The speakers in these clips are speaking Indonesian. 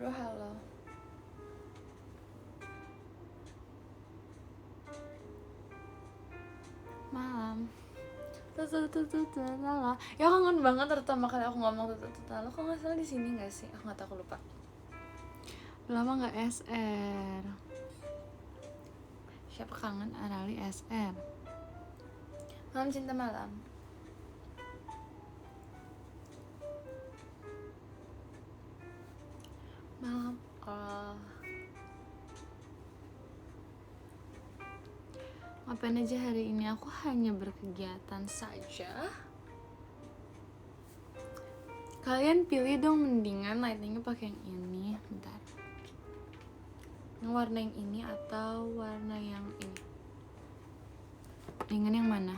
Bro, halo. Malam. Ya kangen banget pertama kali aku ngomong lo kok nggak salah di sini nggak sih? Aku nggak tahu, aku lupa. Lama nggak SR. Siapa kangen Arali SR? Malam cinta malam. Malam. Ngapain aja hari ini? Aku hanya berkegiatan saja. Kalian pilih dong, mendingan lightingnya pakai yang ini. Bentar. Yang warna yang ini atau warna yang ini? Mendingan yang mana?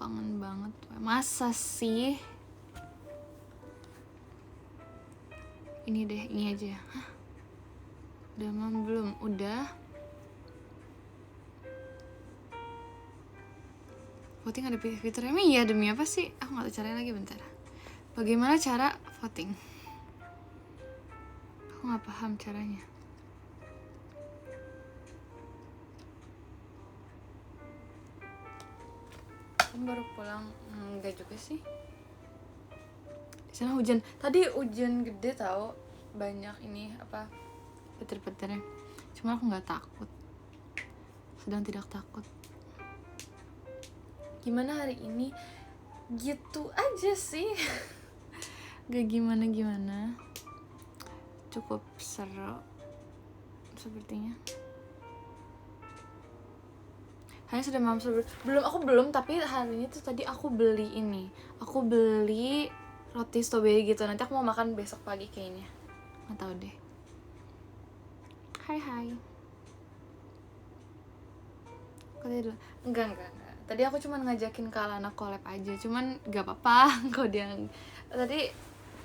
Kangen banget. Masa sih? Ini deh, ini aja. Hah? Udah mam belum? Udah. Voting ada fitur emang iya, demi apa sih? Aku gak tahu caranya lagi, bentar. Bagaimana cara voting? Aku gak paham caranya. Kamu baru pulang? Enggak juga sih. Di sana hujan. Tadi hujan gede tau. Banyak ini apa? Petir-petirnya. Cuma aku nggak takut. Sedang tidak takut. Gimana hari ini? Gitu aja sih. Gak gimana-gimana. Cukup seru sepertinya. Hanya sudah malam sebelum. Aku belum, tapi hari ini tuh tadi aku beli ini. Aku beli roti strawberry gitu. Nanti aku mau makan besok pagi kayaknya. Nggak tahu deh. Hai. Dulu. Enggak. Tadi aku cuma ngajakin Kak Lana collab aja. Cuman gak apa-apa kalau dia tadi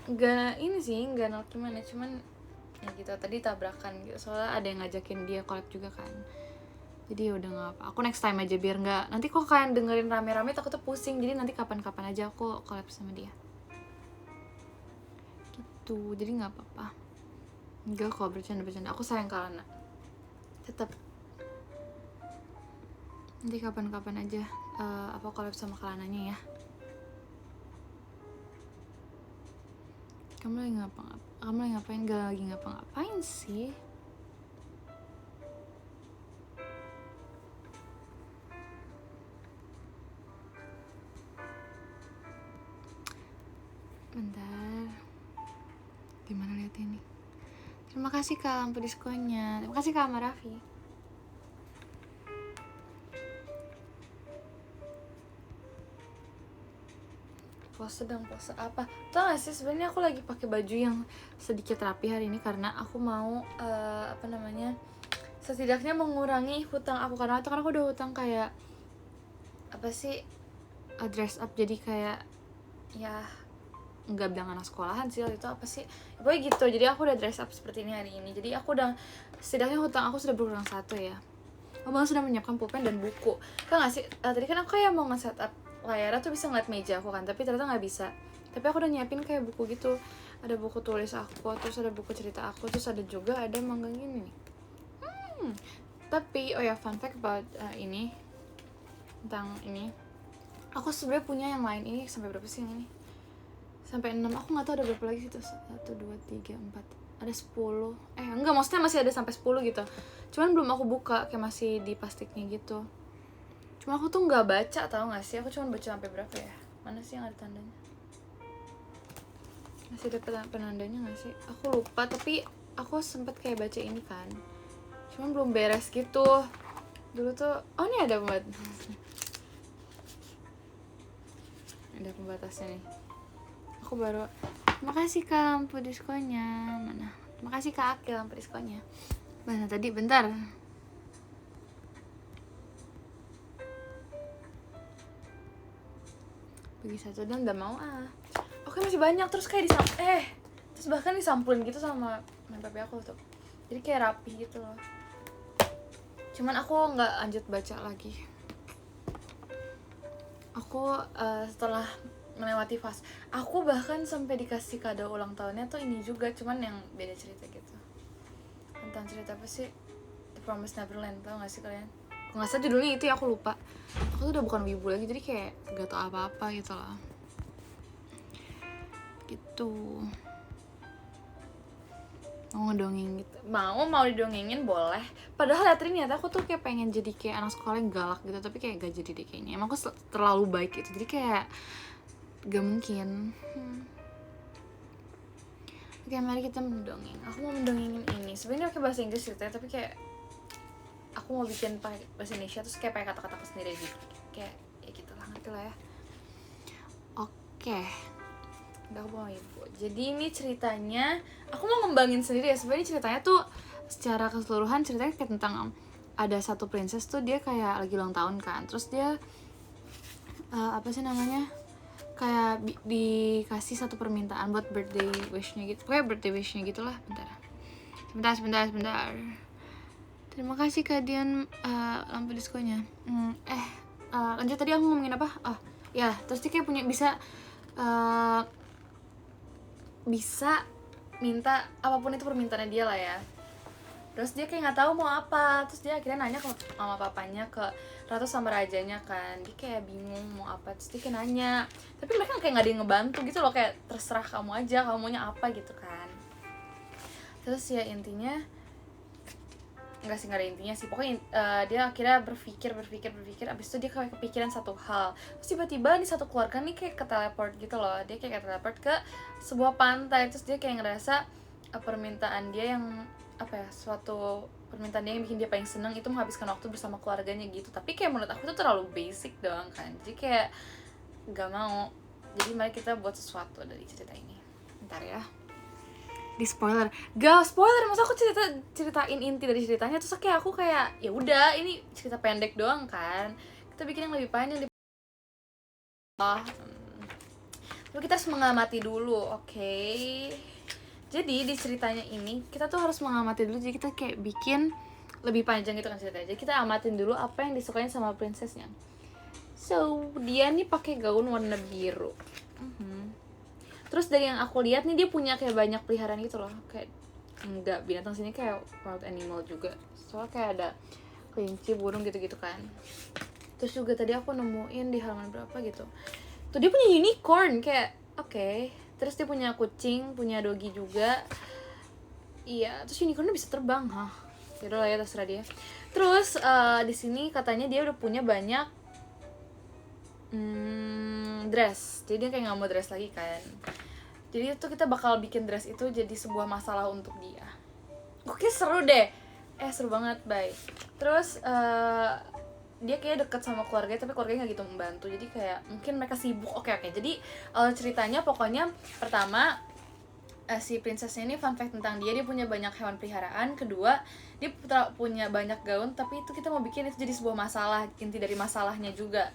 enggak ini sih, enggak nolak gimana. Cuman ya gitu, tadi tabrakan gitu. Soalnya ada yang ngajakin dia collab juga kan. Jadi udah gak apa. Aku next time aja biar gak. Nanti kok kalian dengerin rame-rame takutnya pusing. Jadi nanti kapan-kapan aja aku collab sama dia. Gitu. Jadi gak apa-apa. Enggak kok, bercanda-bercanda. Aku sayang Kak Lana. Tetap. Nanti kapan-kapan aja apa collab sama Kak Lananya ya. Kamu lagi ngapain? Gak lagi ngapa-ngapain sih. Bentar. Gimana lihat ini? Terima kasih Kak lampu diskonnya. Terima kasih Kak Raffi. Pose apa? Tau gak sih sebenarnya aku lagi pakai baju yang sedikit rapi hari ini karena aku mau setidaknya mengurangi hutang aku karena aku udah hutang kayak apa sih dress up, jadi kayak ya nggak bilang anak sekolahan sih itu apa sih pokoknya gitu. Jadi aku udah dress up seperti ini hari ini, jadi aku udah setidaknya hutang aku sudah berkurang 1 ya. Abang sudah menyiapkan pulpen dan buku kan nggak sih. Tadi kan aku kayak mau nge-setup layarnya tuh bisa ngeliat meja aku kan, tapi ternyata nggak bisa. Tapi aku udah nyiapin kayak buku gitu, ada buku tulis aku, terus ada buku cerita aku, terus ada juga ada manggang ini nih. Tapi oh ya, fun fact about ini tentang ini, aku sebenarnya punya yang lain. Ini sampai berapa sih yang ini? Sampai 6, aku nggak tahu ada berapa lagi situ. 1, 2, 3, 4, ada 10. Enggak, maksudnya masih ada sampai 10 gitu. Cuman belum aku buka, kayak masih di plastiknya gitu. Cuma aku tuh nggak baca, tau nggak sih? Aku cuma baca sampai berapa ya? Mana sih yang ada tandanya? Masih ada penandanya nggak sih? Aku lupa, tapi aku sempet kayak baca ini kan. Cuman belum beres gitu. Dulu tuh, oh ini ada ada pembatasnya nih. Aku baru, makasih Kak lampu diskonnya. Mana? Makasih Kak Akil lampu diskonnya. Mana tadi? Bentar. Bagi 1 dan udah mau Oke, masih banyak. Terus kayak terus bahkan disampulin gitu sama papi aku tuh. Jadi kayak rapi gitu loh. Cuman aku nggak lanjut baca lagi. Aku setelah melewati fase. Aku bahkan sampai dikasih kado ulang tahunnya tuh ini juga, cuman yang beda cerita gitu. Tentang cerita apa sih? The Promised Neverland, tau gak sih kalian? Kalau nggak salah judulnya itu ya, aku lupa. Aku tuh udah bukan wibu lagi, jadi kayak gak tau apa-apa gitu loh. Gitu. Mau ngedongeng gitu, mau didongengin boleh. Padahal ternyata aku tuh kayak pengen jadi kayak anak sekolah yang galak gitu, tapi kayak gak jadi deh kayaknya. Emang aku terlalu baik gitu, jadi kayak gak mungkin. Oke, mari kita mendongeng. Aku mau mendongengin ini. Sebenarnya pakai bahasa Inggris ceritanya, tapi kayak aku mau bikin pakai bahasa Indonesia terus kayak pakai kata-kata sendiri gitu. Kayak ya gitu lah, ngerti lah ya. Oke. Udah, aku mau ibu. Jadi ini ceritanya, aku mau ngembangin sendiri ya. Sebenarnya ceritanya tuh secara keseluruhan ceritanya kayak tentang ada satu princess tuh, dia kayak lagi ulang tahun kan. Terus dia apa sih namanya? Kayak dikasih satu permintaan buat birthday wish-nya gitu. Kayak birthday wish-nya gitulah. Sebentar. Terima kasih Kak Dian, lampu diskonya. Lanjut, tadi aku ngomongin apa? Oh, ya, terus dia kayak punya bisa minta apapun itu permintaannya dia lah ya. Terus dia kayak nggak tahu mau apa, terus dia akhirnya nanya ke mama papanya, ke ratu sama rajanya kan. Dia kayak bingung mau apa, terus dia kayak nanya, tapi mereka kayak nggak ada yang ngebantu gitu loh, kayak terserah kamu aja, kamu maunya apa gitu kan. Terus ya intinya nggak ada intinya sih, pokoknya dia akhirnya berpikir, abis itu dia kayak kepikiran satu hal. Terus tiba-tiba nih satu keluarga nih kayak ke teleport gitu loh, dia kayak teleport ke sebuah pantai. Terus dia kayak ngerasa permintaan dia yang apa ya, suatu permintaan dia yang bikin dia paling seneng itu menghabiskan waktu bersama keluarganya gitu. Tapi kayak menurut aku itu terlalu basic doang kan, jadi kayak nggak mau. Jadi mari kita buat sesuatu dari cerita ini. Bentar ya, di spoiler, gak spoiler, masa aku ceritain inti dari ceritanya terus kayak aku kayak ya udah ini cerita pendek doang kan, kita bikin yang lebih panjang di tapi kita harus mengamati dulu, oke? Jadi di ceritanya ini kita tuh harus mengamati dulu, jadi kita kayak bikin lebih panjang gitu kan ceritanya. Jadi kita amatin dulu apa yang disukain sama princessnya. So dia nih pakai gaun warna biru. Terus dari yang aku lihat nih dia punya kayak banyak peliharaan gitu loh, kayak enggak binatang sini kayak wild animal juga, soalnya kayak ada kelinci, burung gitu-gitu kan. Terus juga tadi aku nemuin di halaman berapa gitu tuh dia punya unicorn, kayak oke. Terus dia punya kucing, punya doggy juga. Iya, terus unicornnya bisa terbang, yaudah lah ya, terserah dia. Terus di sini katanya dia udah punya banyak dress, jadi dia kayak nggak mau dress lagi kan. Jadi itu kita bakal bikin dress itu jadi sebuah masalah untuk dia. Oke, seru deh, seru banget, bye. Terus dia kayak deket sama keluarganya, tapi keluarganya nggak gitu membantu, jadi kayak mungkin mereka sibuk. Oke. Jadi ceritanya pokoknya pertama, si princessnya ini fun fact tentang dia punya banyak hewan peliharaan. Kedua, dia punya banyak gaun, tapi itu kita mau bikin itu jadi sebuah masalah, inti dari masalahnya juga.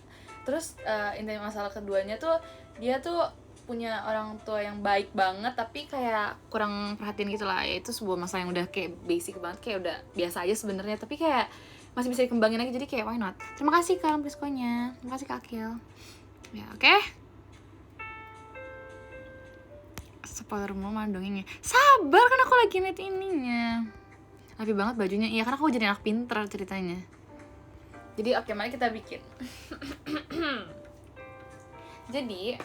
Terus inti masalah keduanya tuh dia tuh punya orang tua yang baik banget tapi kayak kurang perhatian gitu lah. Ya itu sebuah masalah yang udah kayak basic banget, kayak udah biasa aja sebenarnya, tapi kayak masih bisa dikembangin lagi, jadi kayak why not. Terima kasih Kak Priskonya, terima kasih Kak Akil ya. Oke. Spoiler mulu mana dongengnya, sabar kan aku lagi liat ininya. Rapi banget bajunya, iya kan aku jadi anak pinter ceritanya. Jadi oke, mari kita bikin. Jadi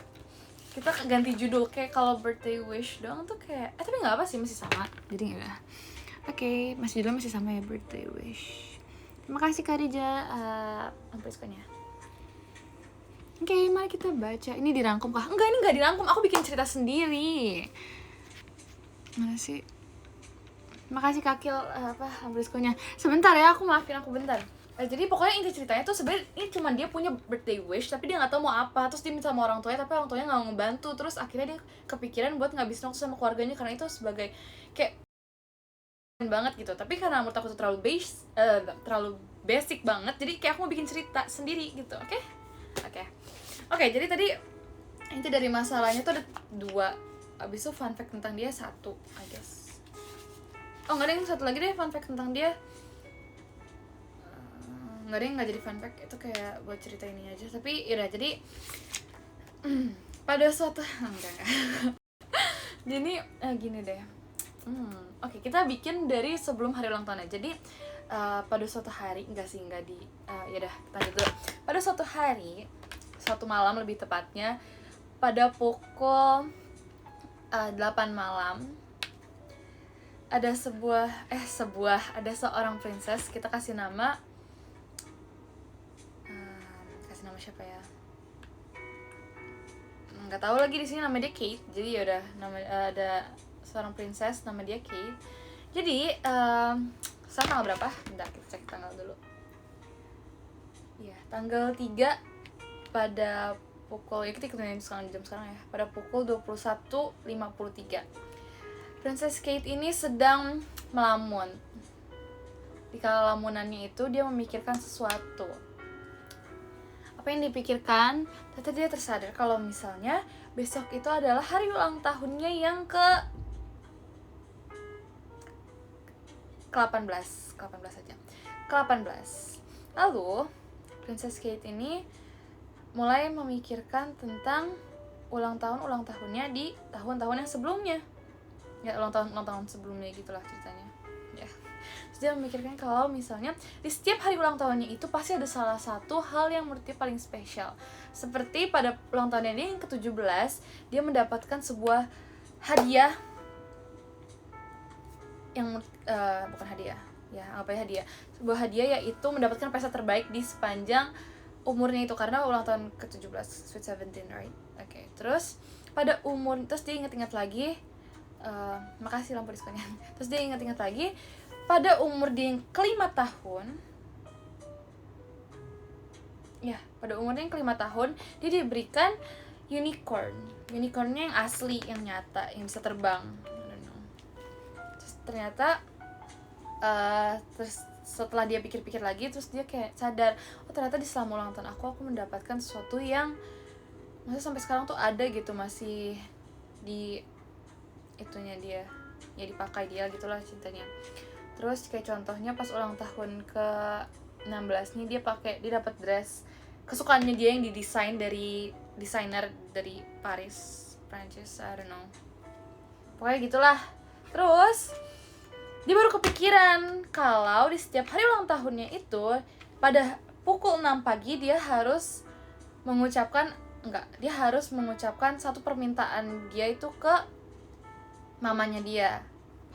kita ganti judul, kayak kalau birthday wish doang tuh kayak tapi nggak apa sih, masih sama, jadi nggak. Oke, masih judulnya masih sama ya, birthday wish. Terima kasih Kak Rija, Priskonya. Oke, mari kita baca. Ini dirangkum kah? Enggak, ini nggak dirangkum, aku bikin cerita sendiri. Mana sih? Makasih Kakil Priskonya. Sebentar ya, aku maafin aku bentar. Jadi pokoknya inti ceritanya tuh sebenarnya ini cuma dia punya birthday wish tapi dia nggak tahu mau apa. Terus dia minta sama orang tuanya tapi orang tuanya nggak ngebantu. Terus akhirnya dia kepikiran buat ngabisin waktu sama keluarganya karena itu sebagai kayak banget gitu. Tapi karena menurut aku tuh terlalu basic banget, jadi kayak aku mau bikin cerita sendiri gitu. Oke, jadi tadi inti dari masalahnya tuh ada 2. Abis itu fun fact tentang dia 1, I guess. Oh nggak ada yang satu lagi deh fun fact tentang dia. Nggak ada yang nggak jadi fun fact, itu kayak buat cerita ini aja. Tapi yaudah, jadi pada suatu enggak. Jadi gini deh. Oke, kita bikin dari sebelum hari ulang tahunnya. Jadi pada suatu hari, enggak di ya udah, kita lanjut dulu. Pada suatu hari, suatu malam lebih tepatnya, pada pukul 8 malam, ada ada seorang princess, kita kasih nama siapa ya? Nggak tahu lagi di sini nama dia Kate. Jadi ya udah, ada seorang princess nama dia Kate. Jadi sekarang tanggal berapa? Bentar, kita cek tanggal dulu. Iya, tanggal 3 pada pukul, ya kita ikutin jam sekarang ya, pada pukul 21.53. Princess Kate ini sedang melamun. Di kala lamunannya itu dia memikirkan sesuatu. Apa yang dipikirkan? Ternyata dia tersadar kalau misalnya besok itu adalah hari ulang tahunnya yang ke-18 aja. Ke-18. Lalu Princess Kate ini mulai memikirkan tentang ulang tahunnya di tahun-tahun yang sebelumnya. Ya, ulang tahun sebelumnya gitulah ceritanya. Ya. Terus dia memikirkan kalau misalnya di setiap hari ulang tahunnya itu pasti ada salah satu hal yang menurut dia paling spesial. Seperti pada ulang tahunnya dia yang ke-17, dia mendapatkan sebuah hadiah yang bukan hadiah, ya apa ya, hadiah. Sebuah hadiah yaitu mendapatkan pesta terbaik di sepanjang umurnya itu, karena ulang tahun ke-17, sweet 17, right? Oke. Terus pada terus dia ingat-ingat lagi, makasih lampu diskonnya. Terus dia ingat-ingat lagi pada umur dia yang ke-5 tahun. Ya, pada umurnya yang ke-5 tahun dia diberikan unicornnya yang asli, yang nyata, yang bisa terbang. Terus ternyata terus setelah dia pikir-pikir lagi, terus dia kayak sadar, oh ternyata di selama ulang tahun aku mendapatkan sesuatu yang masih sampai sekarang tuh ada gitu, masih di itunya dia, ya dipakai dia gitulah ceritanya. Terus kayak contohnya pas ulang tahun ke-16 nih, dia dapat dress kesukaannya dia yang didesain dari desainer dari Paris, Prancis, I don't know. Pokoknya gitulah. Terus dia baru kepikiran kalau di setiap hari ulang tahunnya itu pada pukul 6 pagi dia harus mengucapkan satu permintaan dia itu ke mamanya dia.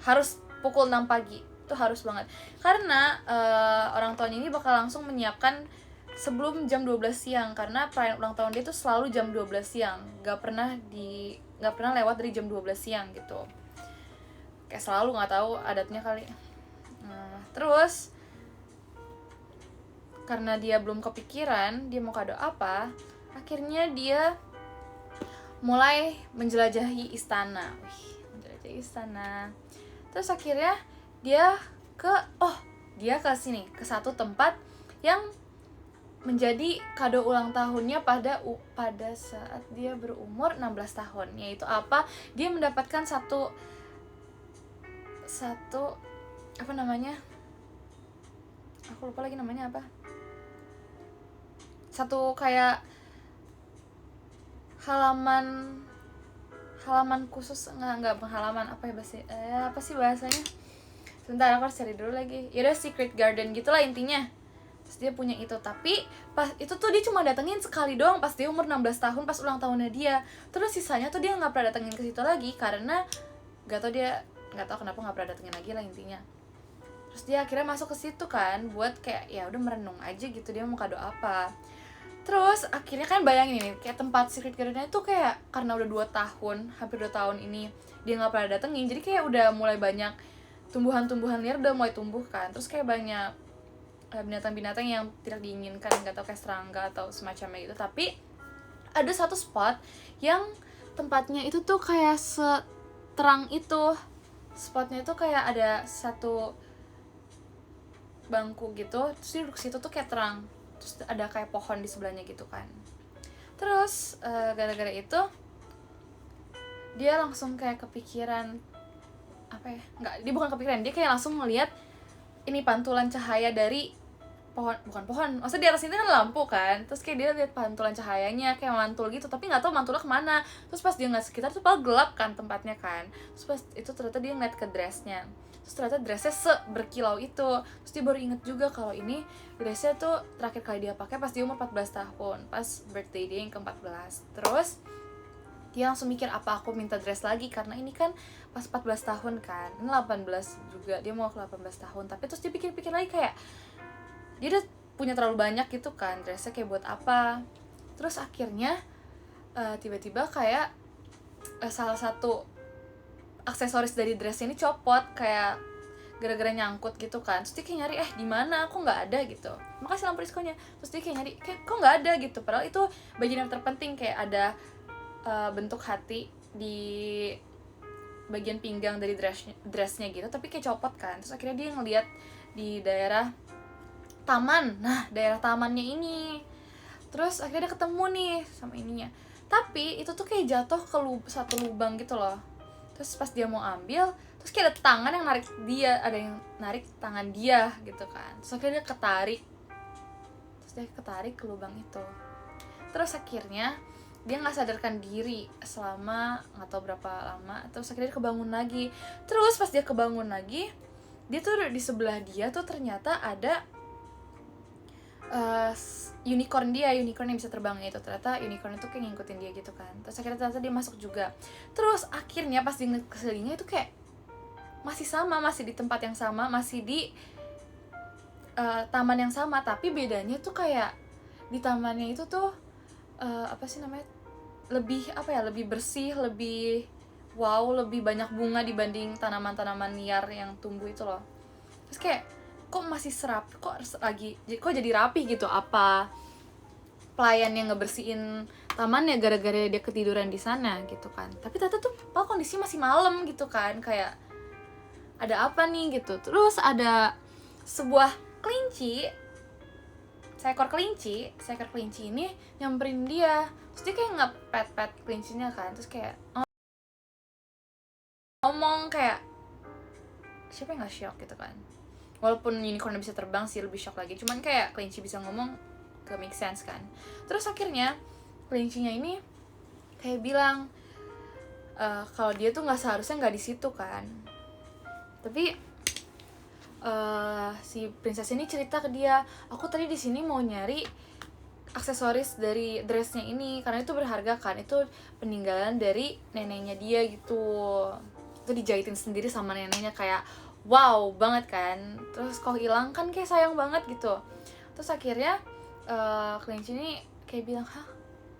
Harus pukul 6 pagi. Itu harus banget. Karena orang tuanya ini bakal langsung menyiapkan sebelum jam 12 siang, karena perayaan ulang tahun dia tuh selalu jam 12 siang. Gak pernah lewat dari jam 12 siang gitu. Kayak selalu, nggak tahu adatnya kali. Terus karena dia belum kepikiran dia mau kado apa, akhirnya dia mulai menjelajahi istana. Terus akhirnya dia ke sini, ke satu tempat yang menjadi kado ulang tahunnya pada saat dia berumur 16 tahun. Yaitu apa? Dia mendapatkan satu apa namanya? Aku lupa lagi namanya apa. Satu kayak halaman khusus, enggak halaman, apa sih bahasanya? Sebentar, aku harus cari dulu lagi. Ya udah, secret garden gitulah intinya. Terus dia punya itu, tapi pas itu tuh dia cuma datengin sekali doang pas dia umur 16 tahun, pas ulang tahunnya dia. Terus sisanya tuh dia nggak pernah datengin ke situ lagi karena nggak tahu kenapa nggak pernah datengin lagi lah intinya. Terus dia akhirnya masuk ke situ kan buat kayak ya udah merenung aja gitu dia mau kado apa. Terus akhirnya kan bayangin ini, kayak tempat secret garden-nya itu kayak karena udah 2 tahun, hampir 2 tahun ini dia nggak pernah datengin, jadi kayak udah mulai banyak tumbuhan-tumbuhan liar udah mulai tumbuh kan. Terus kayak banyak binatang-binatang yang tidak diinginkan, nggak tahu kayak serangga atau semacamnya gitu. Tapi ada satu spot yang tempatnya itu tuh kayak seterang itu. Spotnya tuh kayak ada satu bangku gitu, terus dia duduk situ tuh kayak terang. Terus ada kayak pohon di sebelahnya gitu kan. Terus gara-gara itu dia langsung kayak kepikiran dia bukan kepikiran, dia kayak langsung ngeliat ini pantulan cahaya dari pohon, bukan pohon, maksudnya di atas itu kan lampu kan, terus kayak dia lihat pantulan cahayanya kayak mantul gitu, tapi nggak tahu mantulnya kemana. Terus pas dia ngeliat sekitar tuh padahal gelap kan tempatnya kan, terus pas itu ternyata dia ngeliat ke dressnya, terus ternyata dressnya berkilau itu. Terus dia baru inget juga kalau ini dressnya tuh terakhir kali dia pakai pas dia umur 14 tahun, pas birthday dia yang ke-14. Terus dia langsung mikir, apa aku minta dress lagi, karena ini kan pas 14 tahun kan, ini 18 juga, dia mau ke 18 tahun. Tapi terus dia pikir-pikir lagi kayak dia udah punya terlalu banyak gitu kan, dressnya kayak buat apa. Terus akhirnya tiba-tiba kayak salah satu aksesoris dari dressnya ini copot, kayak gara-gara nyangkut gitu kan. Terus dia kayak nyari, di mana, aku nggak ada gitu, makasih lampu diskonya. Terus dia kayak nyari, kayak kok nggak ada gitu, padahal itu bagian yang terpenting, kayak ada bentuk hati di bagian pinggang dari dressnya gitu, tapi kayak copot kan. Terus akhirnya dia ngeliat di daerah taman, nah daerah tamannya ini. Terus akhirnya dia ketemu nih sama ininya, tapi itu tuh kayak jatuh ke satu lubang gitu loh. Terus pas dia mau ambil, terus kayak ada tangan yang narik dia, ada yang narik tangan dia gitu kan. Terus akhirnya dia ketarik ke lubang itu. Terus akhirnya dia nggak sadarkan diri selama nggak tahu berapa lama. Terus akhirnya dia kebangun lagi. Terus pas dia kebangun lagi, dia tuh di sebelah dia tuh ternyata ada unicorn yang bisa terbang itu. Ternyata unicorn itu kayak ngikutin dia gitu kan. Terus akhirnya ternyata dia masuk juga. Terus akhirnya pas dia ngeliat keselingnya itu kayak masih di tempat yang sama, masih di taman yang sama, tapi bedanya tuh kayak di tamannya itu tuh lebih bersih, lebih banyak bunga dibanding tanaman-tanaman liar yang tumbuh itu loh. Terus kayak kok masih kok jadi rapi gitu, apa pelayan yang ngebersihin tamannya gara-gara dia ketiduran di sana gitu kan. Tapi ternyata tuh kondisi masih malam gitu kan, kayak ada apa nih gitu. Terus ada sebuah seekor kelinci ini nyamperin dia. Terus dia kayak ngepet kelincinya kan. Terus kayak ngomong kayak, siapa yang gak shock gitu kan. Walaupun unicorn bisa terbang sih lebih shock lagi, cuman kayak kelinci bisa ngomong gak make sense kan. Terus akhirnya kelincinya ini kayak bilang kalau dia tuh nggak seharusnya nggak di situ kan. Tapi si princess ini cerita ke dia, aku tadi di sini mau nyari aksesoris dari dressnya ini karena itu berharga kan, itu peninggalan dari neneknya dia gitu. Itu dijahitin sendiri sama neneknya, kayak wow banget kan. Terus kok hilang kan, kayak sayang banget gitu. Terus akhirnya kelinci ini kayak bilang, hah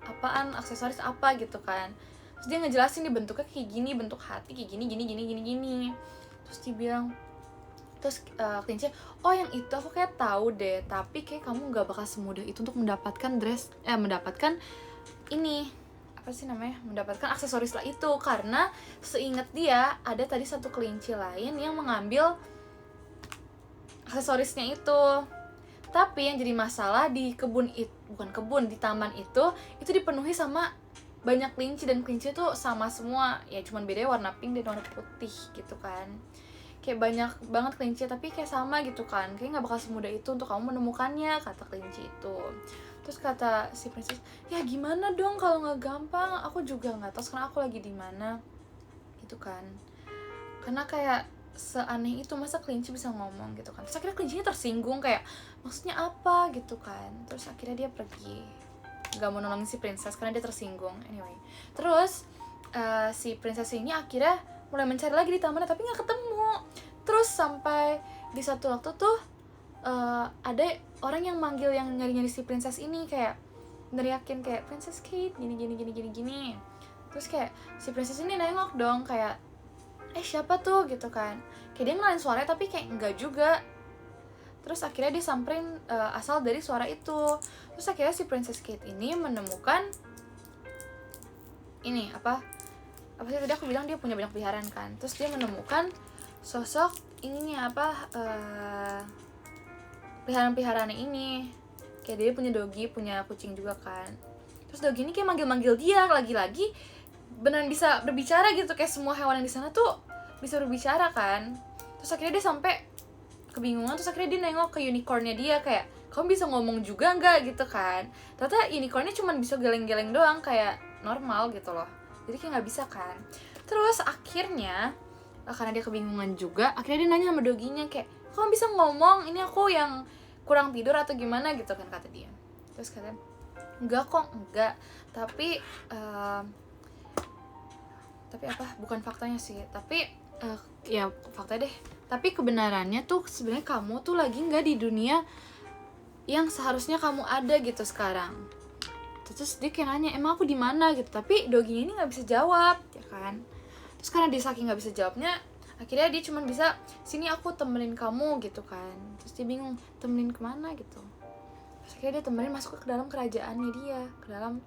apaan, aksesoris apa gitu kan. Terus dia ngejelasin nih bentuknya kayak gini, bentuk hati kayak gini. Terus dia bilang, kelinci, oh yang itu aku kayak tahu deh, tapi kayak kamu nggak bakal semudah itu untuk mendapatkan mendapatkan ini mendapatkan aksesoris lah itu, karena seingat dia ada tadi satu kelinci lain yang mengambil aksesorisnya itu. Tapi yang jadi masalah di di taman itu dipenuhi sama banyak kelinci, dan kelinci itu sama semua, ya cuman bedanya warna pink dan warna putih gitu kan. Kayak banyak banget kelinci tapi kayak sama gitu kan, kayak nggak bakal semudah itu untuk kamu menemukannya, kata kelinci itu. Terus kata si princess, ya gimana dong kalau nggak gampang, aku juga nggak tahu sekarang aku lagi di mana gitu kan. Karena kayak seaneh itu, masa kelinci bisa ngomong gitu kan. Terus akhirnya kelincinya tersinggung, kayak maksudnya apa gitu kan. Terus akhirnya dia pergi, nggak mau nolongin si princess karena dia tersinggung. Anyway, terus si princess ini akhirnya mulai mencari lagi di tamannya tapi nggak ketemu. Terus sampai di satu waktu tuh ada orang yang manggil, yang nyari si princess ini, kayak neriakin kayak Princess Kate gini. Terus kayak si princess ini nengok dong, kayak siapa tuh gitu kan. Kayak dia ngenalin suaranya tapi kayak enggak juga. Terus akhirnya dia samperin asal dari suara itu. Terus akhirnya si Princess Kate ini menemukan ini apa sih tadi aku bilang dia punya banyak peliharaan kan. Terus dia menemukan sosok ininya peliharaan-peliharaannya ini. Kayak dia punya doggy, punya kucing juga kan. Terus doggy ini kayak manggil-manggil dia lagi-lagi, beneran bisa berbicara gitu, kayak semua hewan yang di sana tuh bisa berbicara kan. Terus akhirnya dia sampai kebingungan, terus akhirnya dia nengok ke unicornnya dia, kayak kamu bisa ngomong juga nggak gitu kan. Ternyata unicornnya cuma bisa geleng-geleng doang kayak normal gitu loh, jadi kayak nggak bisa kan. Terus akhirnya karena dia kebingungan juga, akhirnya dia nanya sama doginya kayak, kamu bisa ngomong, ini aku yang kurang tidur atau gimana gitu kan, kata dia. Terus katanya, enggak kok, enggak, tapi apa, bukan faktanya sih, tapi ya fakta deh, tapi kebenarannya tuh sebenarnya kamu tuh lagi nggak di dunia yang seharusnya kamu ada gitu sekarang. Terus dia kayak nanya, emang aku di mana gitu, tapi doginya ini nggak bisa jawab ya kan. Terus karena dia saking nggak bisa jawabnya, akhirnya dia cuma bisa, sini aku temenin kamu gitu kan. Terus dia bingung, temenin kemana gitu. Terus akhirnya dia temenin masuk ke dalam kerajaannya dia, ke dalam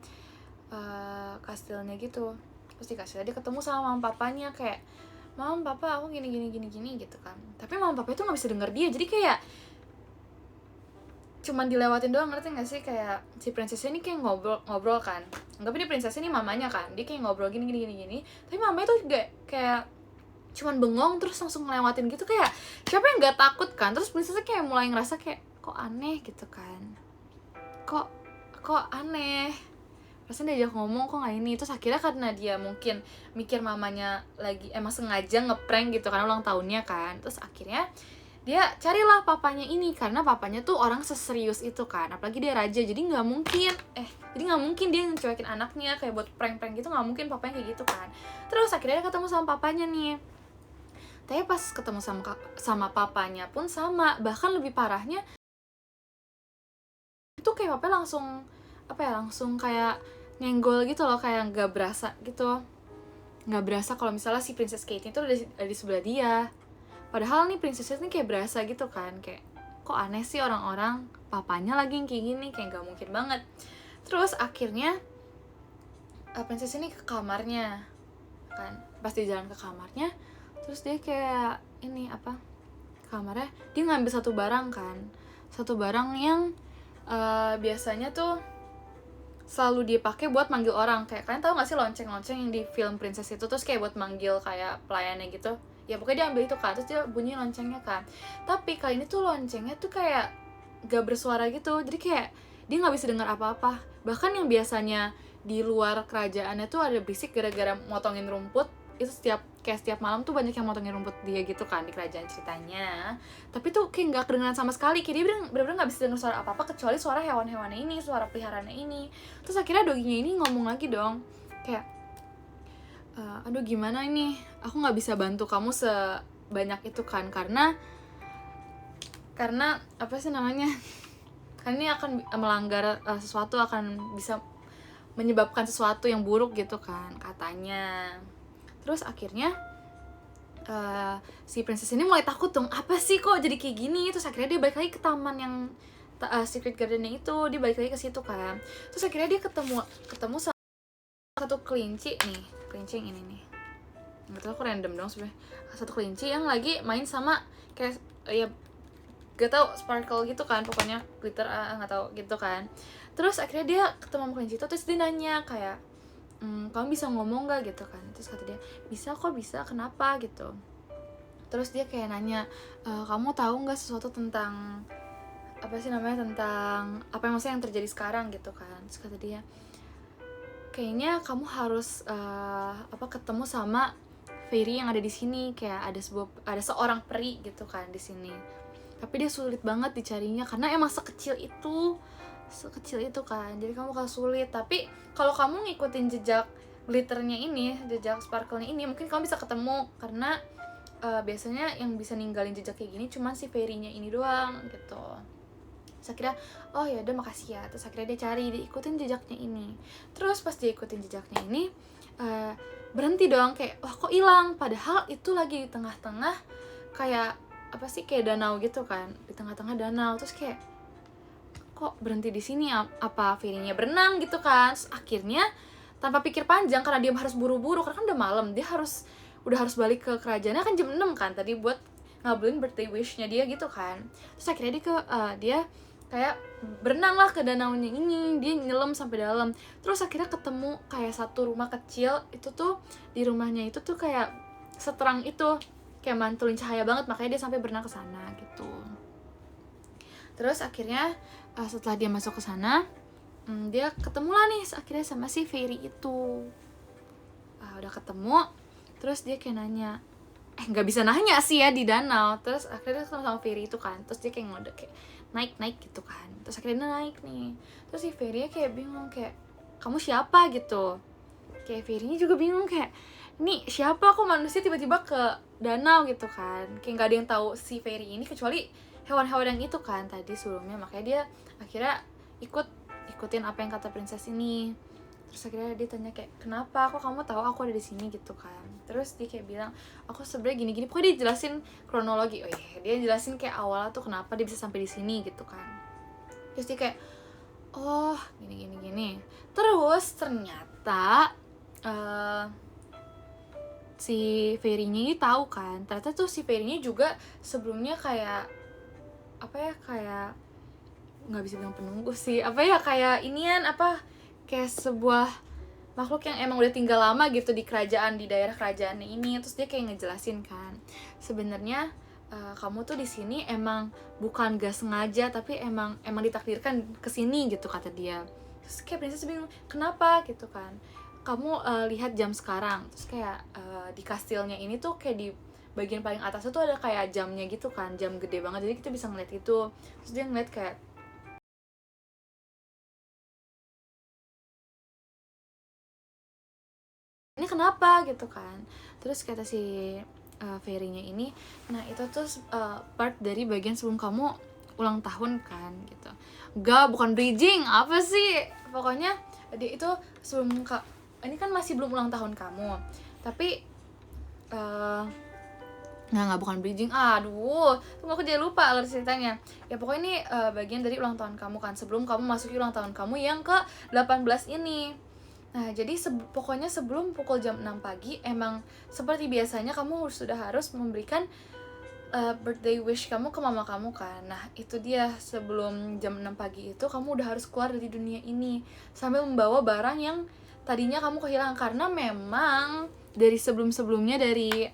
kastilnya gitu. Terus di kastilnya dia ketemu sama mama papanya kayak, mam papa aku gini gitu kan. Tapi mama papa itu nggak bisa denger dia, jadi kayak cuman dilewatin doang, ngerti gak sih? Kayak si princess ini kayak ngobrol kan, anggap ini princess ini mamanya kan, dia kayak ngobrol gini tapi mamanya tuh kayak cuman bengong terus langsung ngelewatin gitu, kayak siapa yang nggak takut kan. Terus princessnya kayak mulai ngerasa kayak kok aneh gitu kan, kok aneh, rasanya diajak ngomong kok nggak ini. Terus akhirnya karena dia mungkin mikir mamanya lagi emang sengaja ngeprank gitu kan ulang tahunnya kan, terus akhirnya dia carilah papanya ini, karena papanya tuh orang seserius itu kan, apalagi dia raja, jadi nggak mungkin dia ngecuekin anaknya kayak buat prank gitu, nggak mungkin papanya kayak gitu kan. Terus akhirnya dia ketemu sama papanya nih, tapi pas ketemu sama papanya pun sama, bahkan lebih parahnya itu kayak papanya langsung kayak nyenggol gitu loh, kayak nggak berasa gitu, nggak berasa kalau misalnya si Princess Kate itu ada di sebelah dia. Padahal nih princess ini kayak berasa gitu kan, kayak kok aneh sih orang-orang, papanya lagi yang kayak gini, kayak gak mungkin banget. Terus akhirnya princess ini ke kamarnya kan, pas dia jalan ke kamarnya, terus dia kayak ini kamarnya dia ngambil satu barang yang biasanya tuh selalu dia pakai buat manggil orang. Kayak kalian tahu gak sih lonceng-lonceng yang di film princess itu, terus kayak buat manggil kayak pelayannya gitu ya, pokoknya dia ambil itu kan, terus dia bunyi loncengnya kan. Tapi kali ini tuh loncengnya tuh kayak gak bersuara gitu, jadi kayak dia nggak bisa dengar apa-apa. Bahkan yang biasanya di luar kerajaannya tuh ada berisik gara-gara motongin rumput, itu setiap malam tuh banyak yang motongin rumput dia gitu kan di kerajaan ceritanya. Tapi tuh kayak nggak kedengeran sama sekali, kayak dia bener-bener nggak bisa dengar suara apa-apa kecuali suara hewan-hewannya ini, suara peliharaannya ini. Terus akhirnya doginya ini ngomong lagi dong, kayak aduh gimana ini, aku nggak bisa bantu kamu sebanyak itu kan, karena apa sih namanya, karena ini akan melanggar sesuatu, akan bisa menyebabkan sesuatu yang buruk gitu kan katanya. Terus akhirnya si princess ini mulai takut dong, apa sih kok jadi kayak gini. Terus akhirnya dia balik lagi ke taman yang secret gardennya itu, dia balik lagi ke situ kan. Terus akhirnya dia ketemu sama satu kelinci yang ini nih, nggak tahu, aku random dong sebenarnya. Satu kelinci yang lagi main sama kayak ya gak tau sparkle gitu kan, pokoknya glitter nggak tahu gitu kan. Terus akhirnya dia ketemu sama kelinci itu, terus dia nanya kayak kamu bisa ngomong gak gitu kan. Terus kata dia, bisa kok, bisa, kenapa gitu. Terus dia kayak nanya, kamu tahu nggak sesuatu tentang apa sih namanya, tentang apa yang maksudnya yang terjadi sekarang gitu kan. Terus kata dia, kayaknya kamu harus ketemu sama fairy yang ada di sini, kayak ada seorang peri gitu kan di sini. Tapi dia sulit banget dicarinya karena emang sekecil itu kan, jadi kamu bakal sulit. Tapi kalau kamu ngikutin jejak glitternya ini, jejak sparkle-nya ini, mungkin kamu bisa ketemu, karena biasanya yang bisa ninggalin jejak kayak gini cuma si fairy-nya ini doang gitu. Terus akhirnya, oh ya udah makasih ya. Terus akhirnya dia ikutin jejaknya ini. Terus pas dia ikutin jejaknya ini, berhenti dong, kayak wah kok hilang. Padahal itu lagi di tengah-tengah kayak apa sih, kayak danau gitu kan, di tengah-tengah danau. Terus kayak kok berhenti di sini, apa fairy-nya berenang gitu kan. Terus akhirnya tanpa pikir panjang, karena dia harus buru-buru karena kan udah malam, dia udah harus balik ke kerajaannya kan jam 6 kan tadi buat ngabulin birthday wish-nya dia gitu kan. Terus akhirnya dia kayak berenang lah ke danaunya ini, dia nyelam sampai dalam. Terus akhirnya ketemu kayak satu rumah kecil, itu tuh di rumahnya itu tuh kayak seterang itu, kayak mantulin cahaya banget, makanya dia sampai berenang ke sana gitu. Terus akhirnya setelah dia masuk ke sana, dia ketemu lah nih akhirnya sama si Fairy itu. Udah ketemu, terus dia kayak nanya, nggak bisa nanya sih ya di danau. Terus akhirnya dia ketemu sama Fairy itu kan, terus dia kayak ngode kayak naik gitu kan. Terus akhirnya dia naik nih, terus si Fairy kayak bingung kayak, kamu siapa gitu. Kayak Fairy juga bingung kayak, ini siapa, aku manusia tiba-tiba ke danau gitu kan. Kayak nggak ada yang tahu si Fairy ini kecuali hewan-hewan yang itu kan tadi sebelumnya. Makanya dia akhirnya ikutin apa yang kata princess ini. Terus akhirnya dia tanya kayak, kenapa, kok kamu tahu aku ada di sini gitu kan. Terus dia kayak bilang, aku sebenarnya gini-gini. Pokoknya dia jelasin kronologi. Dia jelasin kayak awalnya tuh kenapa dia bisa sampai di sini gitu kan. Terus dia kayak, oh gini. Terus ternyata si Fairy-nya ini tahu kan, ternyata tuh si Fairy-nya juga sebelumnya kayak kayak nggak bisa bilang penunggu sih, kayak inian kayak sebuah makhluk yang emang udah tinggal lama gitu di kerajaan, di daerah kerajaannya ini. Terus dia kayak ngejelasin kan, sebenarnya kamu tuh di sini emang bukan gak sengaja, tapi emang ditakdirkan kesini gitu kata dia. Terus kayak princess bingung, kenapa gitu kan. Kamu lihat jam sekarang, terus kayak di kastilnya ini tuh kayak di bagian paling atas tuh ada kayak jamnya gitu kan, jam gede banget, jadi kita bisa ngeliat itu. Terus dia ngeliat kayak, ini kenapa gitu kan. Terus kata si Fairy-nya ini, nah itu tuh part dari bagian sebelum kamu ulang tahun kan gitu. Bukan bridging, apa sih pokoknya dia itu sebelum ini kan masih belum ulang tahun kamu, tapi nggak bukan bridging, tunggu aku jadi lupa alur ceritanya. Ya pokoknya ini bagian dari ulang tahun kamu kan, sebelum kamu masuki ulang tahun kamu yang ke 18 ini. Nah jadi pokoknya sebelum pukul jam 6 pagi emang seperti biasanya kamu sudah harus memberikan birthday wish kamu ke mama kamu kan. Nah itu dia, sebelum jam 6 pagi itu kamu udah harus keluar dari dunia ini sambil membawa barang yang tadinya kamu kehilangan, karena memang dari sebelum-sebelumnya dari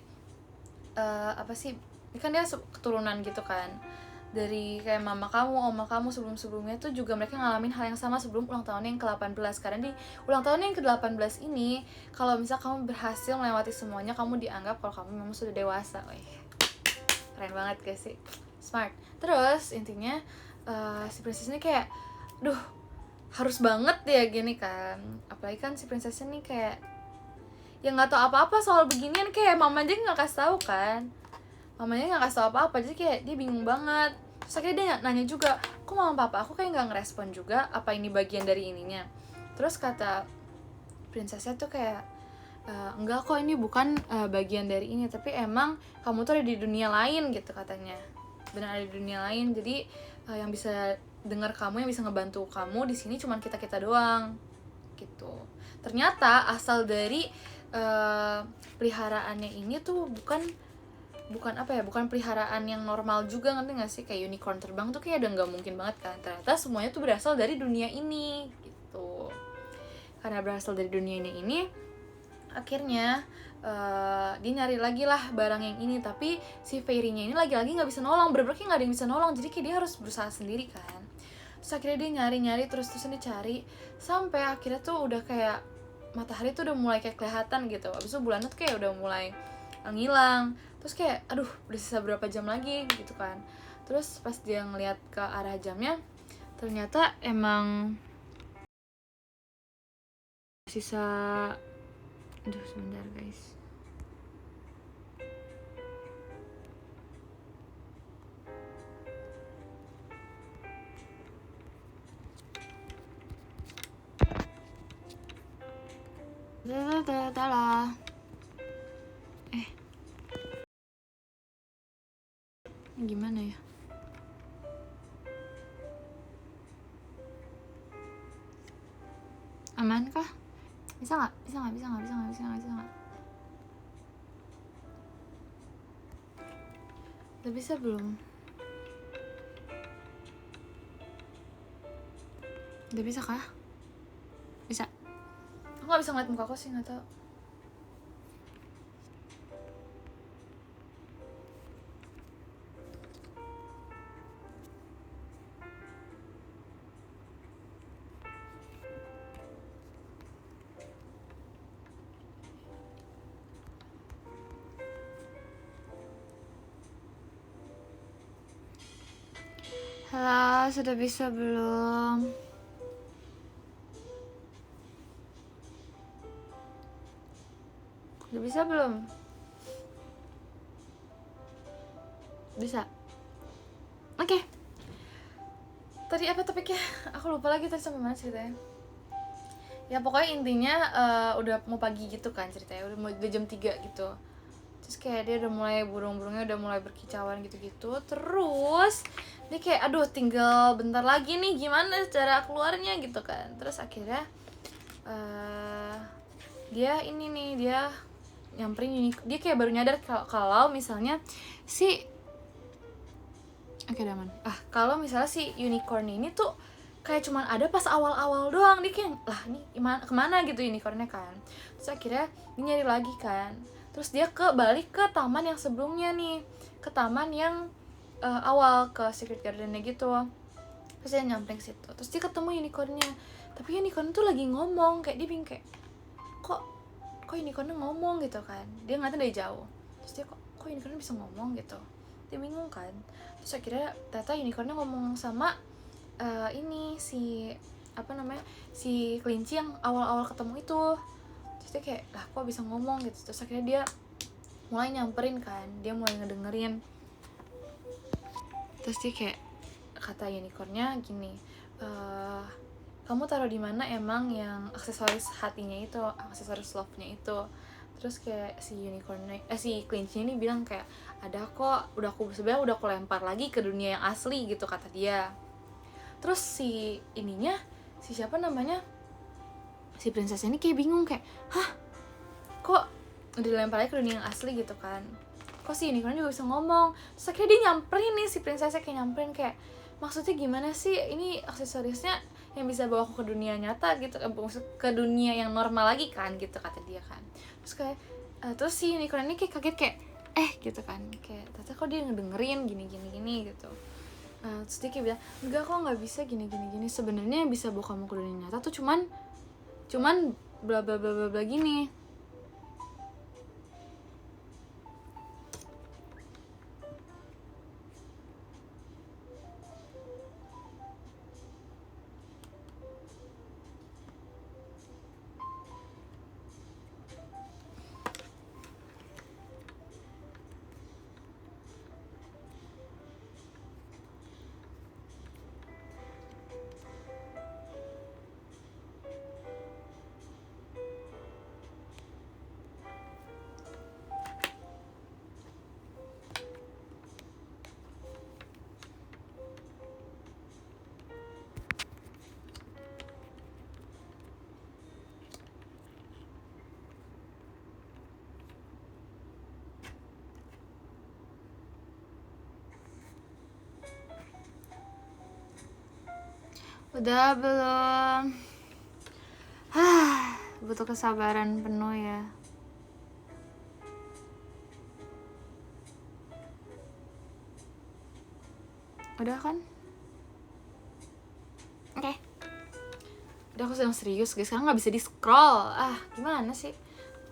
ini kan dia keturunan gitu kan, dari kayak mama kamu, oma kamu sebelum-sebelumnya tuh juga mereka ngalamin hal yang sama sebelum ulang tahunnya yang ke-18. Karena di ulang tahunnya yang ke-18 ini, kalau misal kamu berhasil melewati semuanya, kamu dianggap kalau kamu memang sudah dewasa. Keren banget gak sih? Smart. Terus intinya si princess ini kayak, harus banget ya gini kan. Apalagi kan si princess ini kayak yang nggak tahu apa-apa soal beginian, kayak mamanya nggak kasih tahu kan, mamanya nggak kasih tahu apa-apa, jadi kayak dia bingung banget. Terus akhirnya dia nanya juga, kok mama papa aku kayak nggak ngerespon juga, apa ini bagian dari ininya. Terus kata princessnya tuh kayak, enggak kok, ini bukan bagian dari ini, tapi emang kamu tuh ada di dunia lain gitu katanya, benar ada di dunia lain. Jadi yang bisa dengar kamu, yang bisa ngebantu kamu di sini cuman kita doang gitu. Ternyata asal dari peliharaannya ini tuh bukan peliharaan yang normal juga, ngerti gak sih? Kayak unicorn terbang tuh kayak udah nggak mungkin banget kan. Ternyata semuanya tuh berasal dari dunia ini gitu. Karena berasal dari dunia ini akhirnya dia nyari lagi lah barang yang ini, tapi si Fairy-nya ini lagi-lagi nggak bisa nolong, bener-bener kayak nggak ada yang bisa nolong, jadi kayak dia harus berusaha sendiri kan. Terus akhirnya dia nyari terus-terusan dicari sampai akhirnya tuh udah kayak matahari tuh udah mulai kayak kelihatan gitu. Abis itu bulan tuh kayak udah mulai ngilang. Terus kayak udah sisa berapa jam lagi gitu kan. Terus pas dia ngeliat ke arah jamnya, ternyata emang sisa, sebentar guys. Gimana ya? Aman kah? Bisa nggak? Udah bisa belum? Udah bisa kah? Bisa. Aku nggak bisa ngeliat muka aku sih, nggak tahu. Halo, sudah bisa belum? Udah bisa belum? Bisa? Oke. Tadi apa topiknya? Aku lupa lagi tadi sampai mana ceritanya. Ya pokoknya intinya udah mau pagi gitu kan ceritanya, udah jam 3 gitu. Terus kayak dia udah mulai burung-burungnya udah mulai berkicauan gitu-gitu. Terus dia kayak aduh tinggal bentar lagi nih, gimana cara keluarnya gitu kan. Terus akhirnya dia ini nih, dia nyamperin unicorn. Dia kayak baru nyadar kalau misalnya si daman. Kalau misalnya si unicorn ini tuh kayak cuman ada pas awal-awal doang. Dia kayak lah nih kemana gitu unicornnya kan. Terus akhirnya dia nyari lagi kan. Terus dia balik ke taman yang sebelumnya nih, ke taman yang awal, ke Secret Garden-nya gitu. Terus dia nyamperin ke situ. Terus dia ketemu unicornnya. Tapi unicorn tuh lagi ngomong, kayak dia bingung kayak kok unicornnya ngomong gitu kan. Dia ngeliatnya dari jauh. Terus dia kok unicornnya bisa ngomong gitu. Dia bingung kan. Terus akhirnya ternyata unicornnya ngomong sama ini si kelinci yang awal-awal ketemu itu. Terus dia kayak lah kok bisa ngomong gitu. Terus akhirnya dia mulai nyamperin kan, dia mulai ngedengerin. Terus dia kayak kata unicornnya gini, kamu taruh di mana emang yang aksesoris hatinya itu, aksesoris love-nya itu. Terus kayak si unicornnya si kelinci ini bilang kayak ada kok, udah aku lempar lagi ke dunia yang asli gitu kata dia. Terus si siapa namanya, si princess ini kayak bingung kayak kok udah dilempar lagi ke dunia yang asli gitu kan, kok si unicornnya juga bisa ngomong. Terus akhirnya dia nyamperin nih, si princessnya kayak nyamperin kayak maksudnya gimana sih ini aksesorisnya yang bisa bawa aku ke dunia nyata gitu, ke dunia yang normal lagi kan gitu kata dia kan. Terus kayak terus si unicorn ini kayak kaget kayak gitu kan, kayak ternyata kok dia ngedengerin gini gitu. Terus dia kayak bilang enggak kok nggak bisa gini sebenarnya yang bisa bawa kamu ke dunia nyata tuh cuman bla bla bla bla bla gini. Udah belum? Butuh kesabaran penuh ya. Udah kan? Oke. Udah, aku sedang serius guys, sekarang gak bisa di scroll. Gimana sih?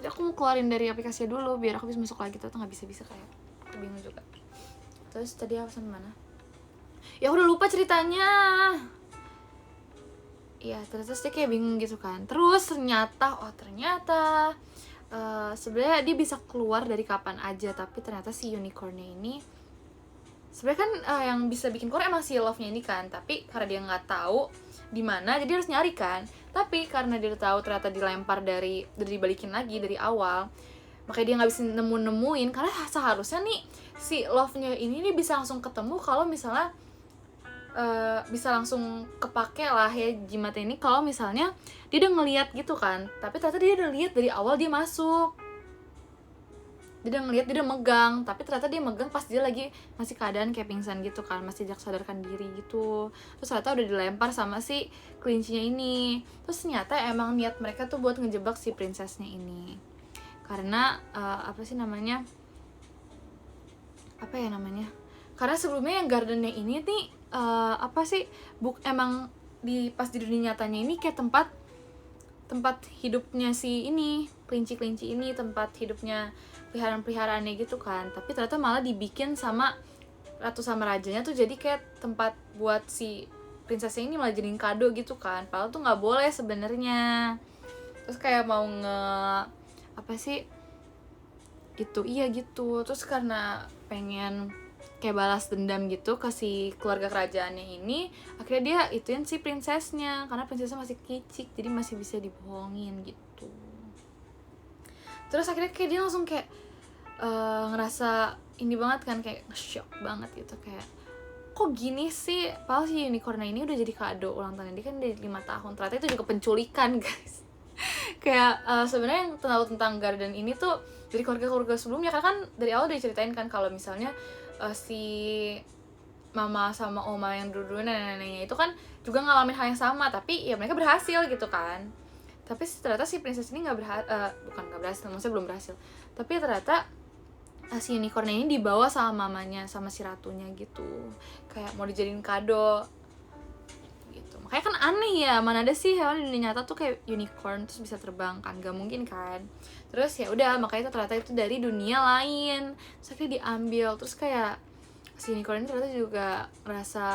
Jadi aku mau keluarin dari aplikasinya dulu biar aku bisa masuk lagi, ternyata gak bisa kayak aku bingung juga. Terus tadi aku sampai mana? Ya udah lupa ceritanya. Iya, terus dia kayak bingung gitu kan. Terus ternyata sebenarnya dia bisa keluar dari kapan aja, tapi ternyata si unicornnya ini sebenarnya kan yang bisa bikin keluar emang si love-nya ini kan, tapi karena dia nggak tahu di mana, jadi harus nyari kan. Tapi karena dia tahu ternyata dilempar dari dibalikin lagi dari awal, makanya dia nggak bisa nemuin karena seharusnya nih si love-nya ini nih bisa langsung ketemu kalau misalnya bisa langsung kepake lah ya jimat ini kalau misalnya dia udah ngeliat gitu kan. Tapi ternyata dia udah lihat dari awal dia masuk, dia udah ngeliat, dia udah megang, tapi ternyata dia megang pas dia lagi masih keadaan kayak pingsan gitu kan, masih tidak sadarkan diri gitu. Terus ternyata udah dilempar sama si kelincinya ini. Terus ternyata emang niat mereka tuh buat ngejebak si princessnya ini karena karena sebelumnya yang gardennya ini nih emang pas di dunia nyatanya ini kayak tempat hidupnya si ini kelinci ini, tempat hidupnya peliharaannya gitu kan. Tapi ternyata malah dibikin sama ratu sama rajanya tuh jadi kayak tempat buat si princessnya ini malah jadiin kado gitu kan, padahal tuh nggak boleh sebenarnya. Terus kayak mau apa sih gitu, iya gitu. Terus karena pengen kayak balas dendam gitu ke si keluarga kerajaannya ini, akhirnya dia ituin si princessnya, karena princessnya masih kicik jadi masih bisa dibohongin gitu. Terus akhirnya kayak dia langsung kayak ngerasa ini banget kan, kayak shock banget gitu, kayak kok gini sih, padahal si unicorn ini udah jadi kado ulang tahun dia kan dari 5 tahun, ternyata itu juga penculikan guys. Kayak sebenarnya yang tahu tentang Garden ini tuh dari keluarga-keluarga sebelumnya, karena kan dari awal diceritain kan kalau misalnya si mama sama oma yang dulu nenek-neneknya itu kan juga ngalamin hal yang sama, tapi ya mereka berhasil gitu kan. Tapi ternyata si princess ini bukan nggak berhasil, maksudnya belum berhasil, tapi ternyata si unicorn ini dibawa sama mamanya sama si ratunya gitu, kayak mau dijadiin kado gitu. Makanya kan aneh ya, mana ada sih hewan di dunia nyata tuh kayak unicorn terus bisa terbang kan, gak mungkin kan. Terus ya udah, makanya itu ternyata itu dari dunia lain, terus akhirnya diambil. Terus kayak si unicorn ini ternyata juga ngerasa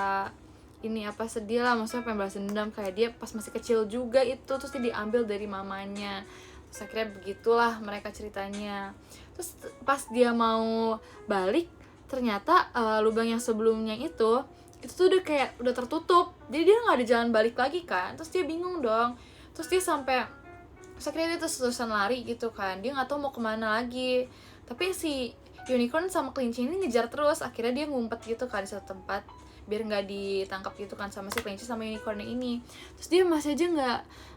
ini apa, sedih lah, maksudnya pengen balas dendam, kayak dia pas masih kecil juga itu, terus dia diambil dari mamanya. Terus akhirnya begitulah mereka ceritanya. Terus pas dia mau balik, ternyata lubang yang sebelumnya itu tuh udah kayak udah tertutup, jadi dia nggak ada jalan balik lagi kan. Terus dia bingung dong, terus dia akhirnya dia terusan lari gitu kan, dia nggak tahu mau kemana lagi. Tapi si unicorn sama kelinci ini ngejar terus, akhirnya dia ngumpet gitu kan di satu tempat biar nggak ditangkap gitu kan sama si kelinci sama unicorn ini. Terus dia masih aja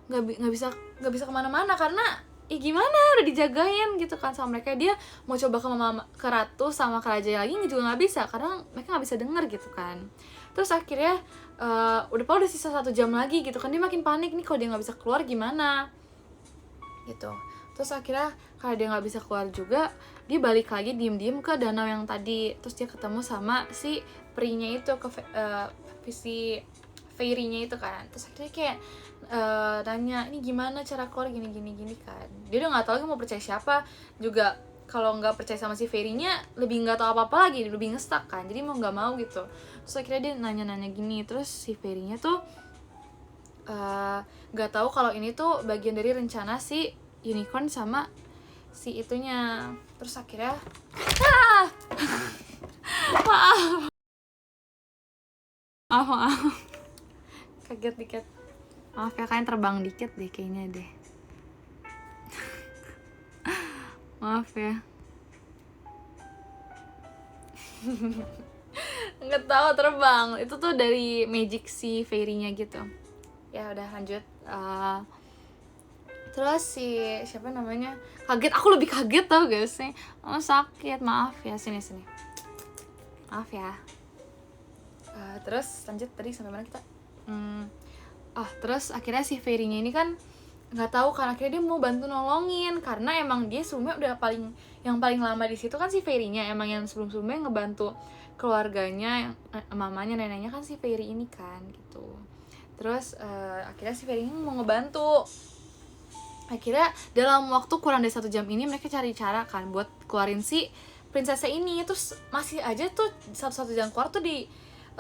nggak bisa kemana-mana, karena gimana, udah dijagain gitu kan sama mereka. Dia mau coba ke ratu sama kerajaan lagi juga nggak bisa, karena mereka nggak bisa denger gitu kan. Terus akhirnya udah sisa 1 jam lagi gitu kan, dia makin panik nih, kalau dia nggak bisa keluar gimana gitu. Terus akhirnya karena dia nggak bisa keluar juga, dia balik lagi diem-diem ke danau yang tadi. Terus dia ketemu sama si perinya itu, si fairy-nya itu kan. Terus akhirnya kayak nanya, ini gimana cara keluar gini kan. Dia udah nggak tahu lagi mau percaya siapa juga. Kalau nggak percaya sama si fairy-nya, lebih nggak tahu apa-apa lagi, lebih ngestak kan, jadi mau nggak mau gitu. Terus akhirnya dia nanya-nanya gini, terus si fairy-nya tuh nggak tahu kalau ini tuh bagian dari rencana si unicorn sama si itunya. Terus akhirnya maaf kaget dikit, maaf ya, kalian terbang dikit deh kayaknya deh. Maaf ya. Nggak tahu terbang, itu tuh dari magic si fairy-nya gitu. Ya udah lanjut. Terus si siapa namanya kaget, aku lebih kaget tau gak sih, sakit, maaf ya, sini maaf ya. Terus lanjut, tadi sampai mana kita? Terus akhirnya si fairy-nya ini kan nggak tahu kan, akhirnya dia mau bantu nolongin, karena emang dia sebelumnya udah yang paling lama di situ kan si fairy-nya. Emang yang sebelumnya ngebantu keluarganya, mamanya, neneknya kan si fairy ini kan gitu. Terus akhirnya si fairy ini mau ngebantu. Akhirnya dalam waktu kurang dari 1 jam ini mereka cari cara kan buat keluarin si princessnya ini. Terus masih aja tuh satu jalan keluar tuh di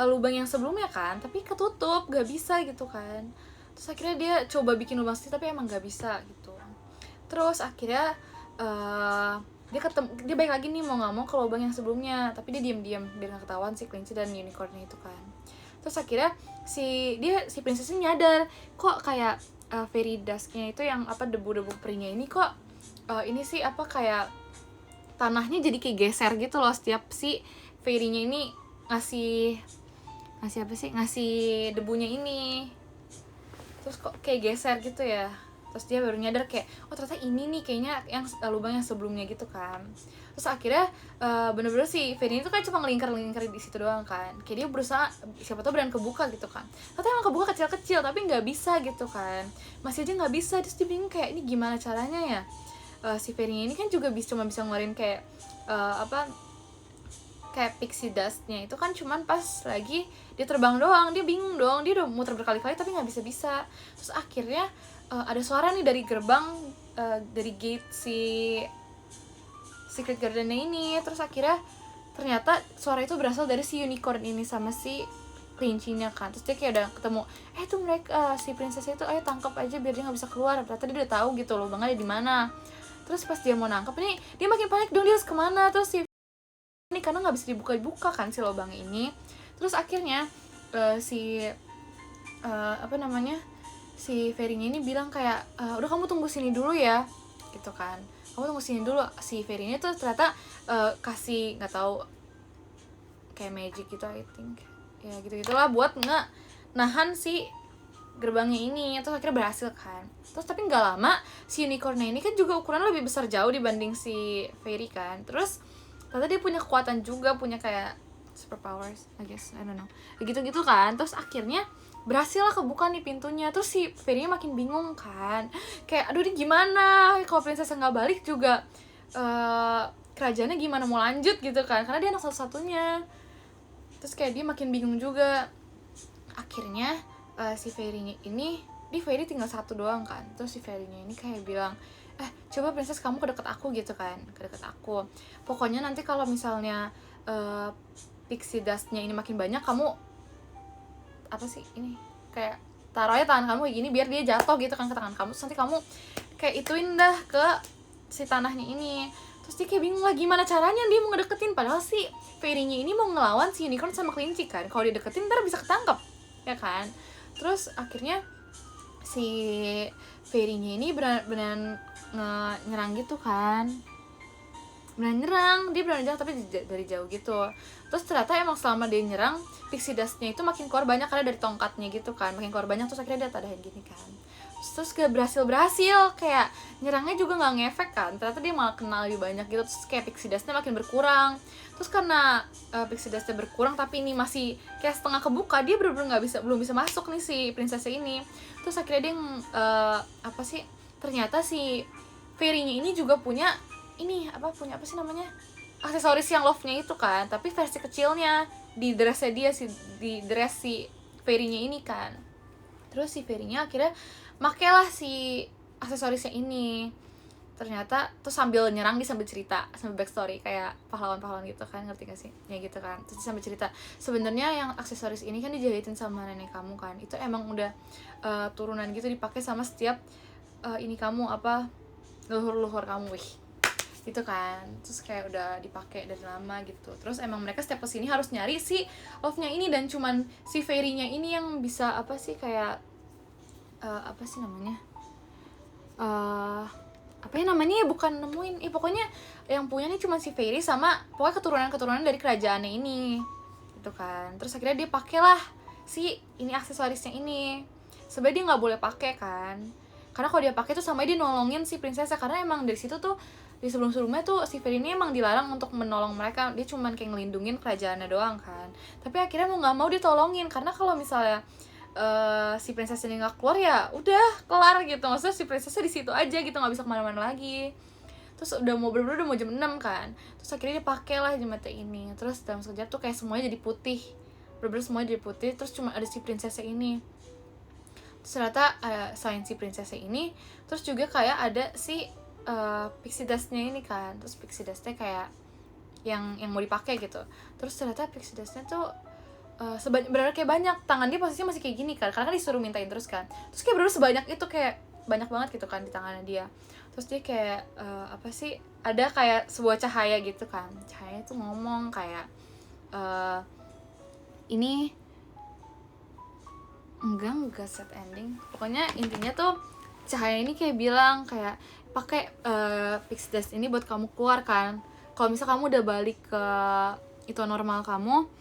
lubang yang sebelumnya kan, tapi ketutup, gak bisa gitu kan. Terus akhirnya dia coba bikin lubang sendiri, tapi emang gak bisa gitu. Terus akhirnya dia balik lagi nih, mau nggak mau ke lubang yang sebelumnya, tapi dia diam-diam biar nggak ketahuan si kelinci dan unicornnya itu kan. Terus akhirnya si princessnya nyadar, kok kayak fairy dustnya itu yang apa, debu-debu perinya ini kok ini sih apa, kayak tanahnya jadi kayak geser gitu loh setiap si fairy-nya ini ngasih debunya ini. Terus kok kayak geser gitu ya. Terus dia baru nyadar kayak, oh ternyata ini nih kayaknya yang lubang yang sebelumnya gitu kan. Terus akhirnya bener-bener si fairy itu kan cuma ngelingkar di situ doang kan. Kayak dia berusaha siapa tahu beneran kebuka gitu kan. Ternyata emang kebuka kecil-kecil tapi nggak bisa gitu kan. Masih aja nggak bisa. Terus dia bingung kayak, ini gimana caranya ya. Si fairy ini kan juga cuma bisa ngeluarin kayak kayak pixie dustnya itu kan cuman pas lagi dia terbang doang. Dia bingung dong, dia udah muter berkali-kali tapi nggak bisa. Terus akhirnya ada suara nih dari gerbang, dari gate si Secret Garden-nya ini. Terus akhirnya ternyata suara itu berasal dari si unicorn ini sama si kelincinya kan. Terus dia kayak udah ketemu, tuh mereka si princess itu, ayo tangkap aja biar dia nggak bisa keluar. Ternyata dia udah tahu gitu loh bang ada di mana. Terus pas dia mau nangkep ini, dia makin panik dong, dia harus kemana. Terus si ini karena nggak bisa dibuka kan si lubang ini. Terus akhirnya si si Fairy-nya ini bilang kayak udah kamu tunggu sini dulu ya gitu kan, kamu tunggu sini dulu. Si Fairy-nya tuh ternyata kasih nggak tahu kayak magic gitu I think ya, gitu-gitulah buat nahan si gerbangnya ini. Terus akhirnya berhasil kan. Terus tapi nggak lama si unicorn ini kan juga ukurannya lebih besar jauh dibanding si Fairy kan. Terus ternyata dia punya kekuatan juga, punya kayak superpowers I guess, I don't know, gitu-gitu kan. Terus akhirnya berhasil lah kebuka nih pintunya. Terus si Fairy-nya makin bingung kan, kayak aduh ini gimana kalau princess nggak balik juga kerajaannya gimana mau lanjut gitu kan, karena dia anak satu-satunya. Terus kayak dia makin bingung juga. Akhirnya si Fairy-nya ini, di Fairy tinggal satu doang kan. Terus si Fairy-nya ini kayak bilang, coba princess kamu ke deket aku gitu kan, ke deket aku. Pokoknya nanti kalau misalnya pixie dust-nya ini makin banyak, kamu apa sih ini, kayak taruh aja tangan kamu kayak gini biar dia jatuh gitu kan ke tangan kamu. Terus nanti kamu kayak ituin dah ke si tanahnya ini. Terus dia kayak bingung lah gimana caranya dia mau ngedeketin, padahal si Fairy-nya ini mau ngelawan si unicorn sama kelinci kan. Kalau dia deketin ntar bisa ketangkep ya kan. Terus akhirnya si Fairy-nya ini benar-benar nyerang gitu kan, dia benar nyerang tapi dari jauh gitu. Terus ternyata emang selama dia nyerang, pixie dust-nya itu makin keluar banyak karena dari tongkatnya gitu kan, makin keluar banyak. Terus akhirnya dia tadahin gini kan. Terus gak berhasil kayak nyerangnya juga nggak ngefek kan, ternyata dia malah kena lebih banyak gitu. Terus kayak pixie dust-nya makin berkurang. Terus karena pixie dust-nya berkurang tapi ini masih kayak setengah kebuka, dia bener-bener belum bisa masuk nih si princess ini. Terus akhirnya dia ternyata si Fairy-nya ini juga punya aksesoris yang love-nya itu kan, tapi versi kecilnya di dress-nya dia, di dress si Fairy-nya ini kan. Terus si Fairy-nya akhirnya makailah si aksesorisnya ini. Ternyata tuh sambil nyerang dia sambil cerita, sambil backstory kayak pahlawan-pahlawan gitu kan, ngerti gak sih? Ya gitu kan. Terus sambil cerita, sebenarnya yang aksesoris ini kan dijahitin sama nenek kamu kan. Itu emang udah turunan gitu, dipakai sama setiap leluhur kamu, gitu kan. Terus kayak udah dipakai dari lama gitu. Terus emang mereka setiap kesini harus nyari si love-nya ini, dan cuman si Fairy-nya ini yang bisa bukan nemuin, pokoknya yang punya nih cuma si Fairy sama pokoknya keturunan dari kerajaannya ini gitu kan. Terus akhirnya dia pakailah si ini aksesorisnya ini. Sebenarnya dia nggak boleh pakai kan, karena kalau dia pakai tuh sama dia nolongin si princess, karena emang dari situ tuh di sebelumnya tuh si Fairy ini emang dilarang untuk menolong mereka, dia cuman kayak ngelindungin kerajaannya doang kan. Tapi akhirnya mau nggak mau ditolongin, karena kalau misalnya si princess ini nggak keluar ya udah kelar gitu. Maksudnya si princessnya di situ aja gitu, nggak bisa kemana-mana lagi. Terus udah mau jam 6 kan. Terus akhirnya dia pakai lah jembatan ini. Terus dalam sekejap tuh kayak semuanya jadi putih, bener-bener semuanya jadi putih. Terus cuma ada si princessnya ini. Terus ternyata selain si princessnya ini, terus juga kayak ada si pixie dust-nya ini kan. Terus pixie dust-nya kayak yang mau dipakai gitu. Terus ternyata pixie dust-nya tuh benar kayak banyak. Tangan dia posisinya masih kayak gini kan, karena kan disuruh mintain terus kan. Terus kayak bener sebanyak itu, kayak banyak banget gitu kan di tangannya dia. Terus dia kayak ada kayak sebuah cahaya gitu kan. Cahaya itu ngomong kayak ini enggak set ending. Pokoknya intinya tuh cahaya ini kayak bilang kayak pakai pixie dust ini buat kamu keluar kan. Kalau misal kamu udah balik ke itu normal kamu,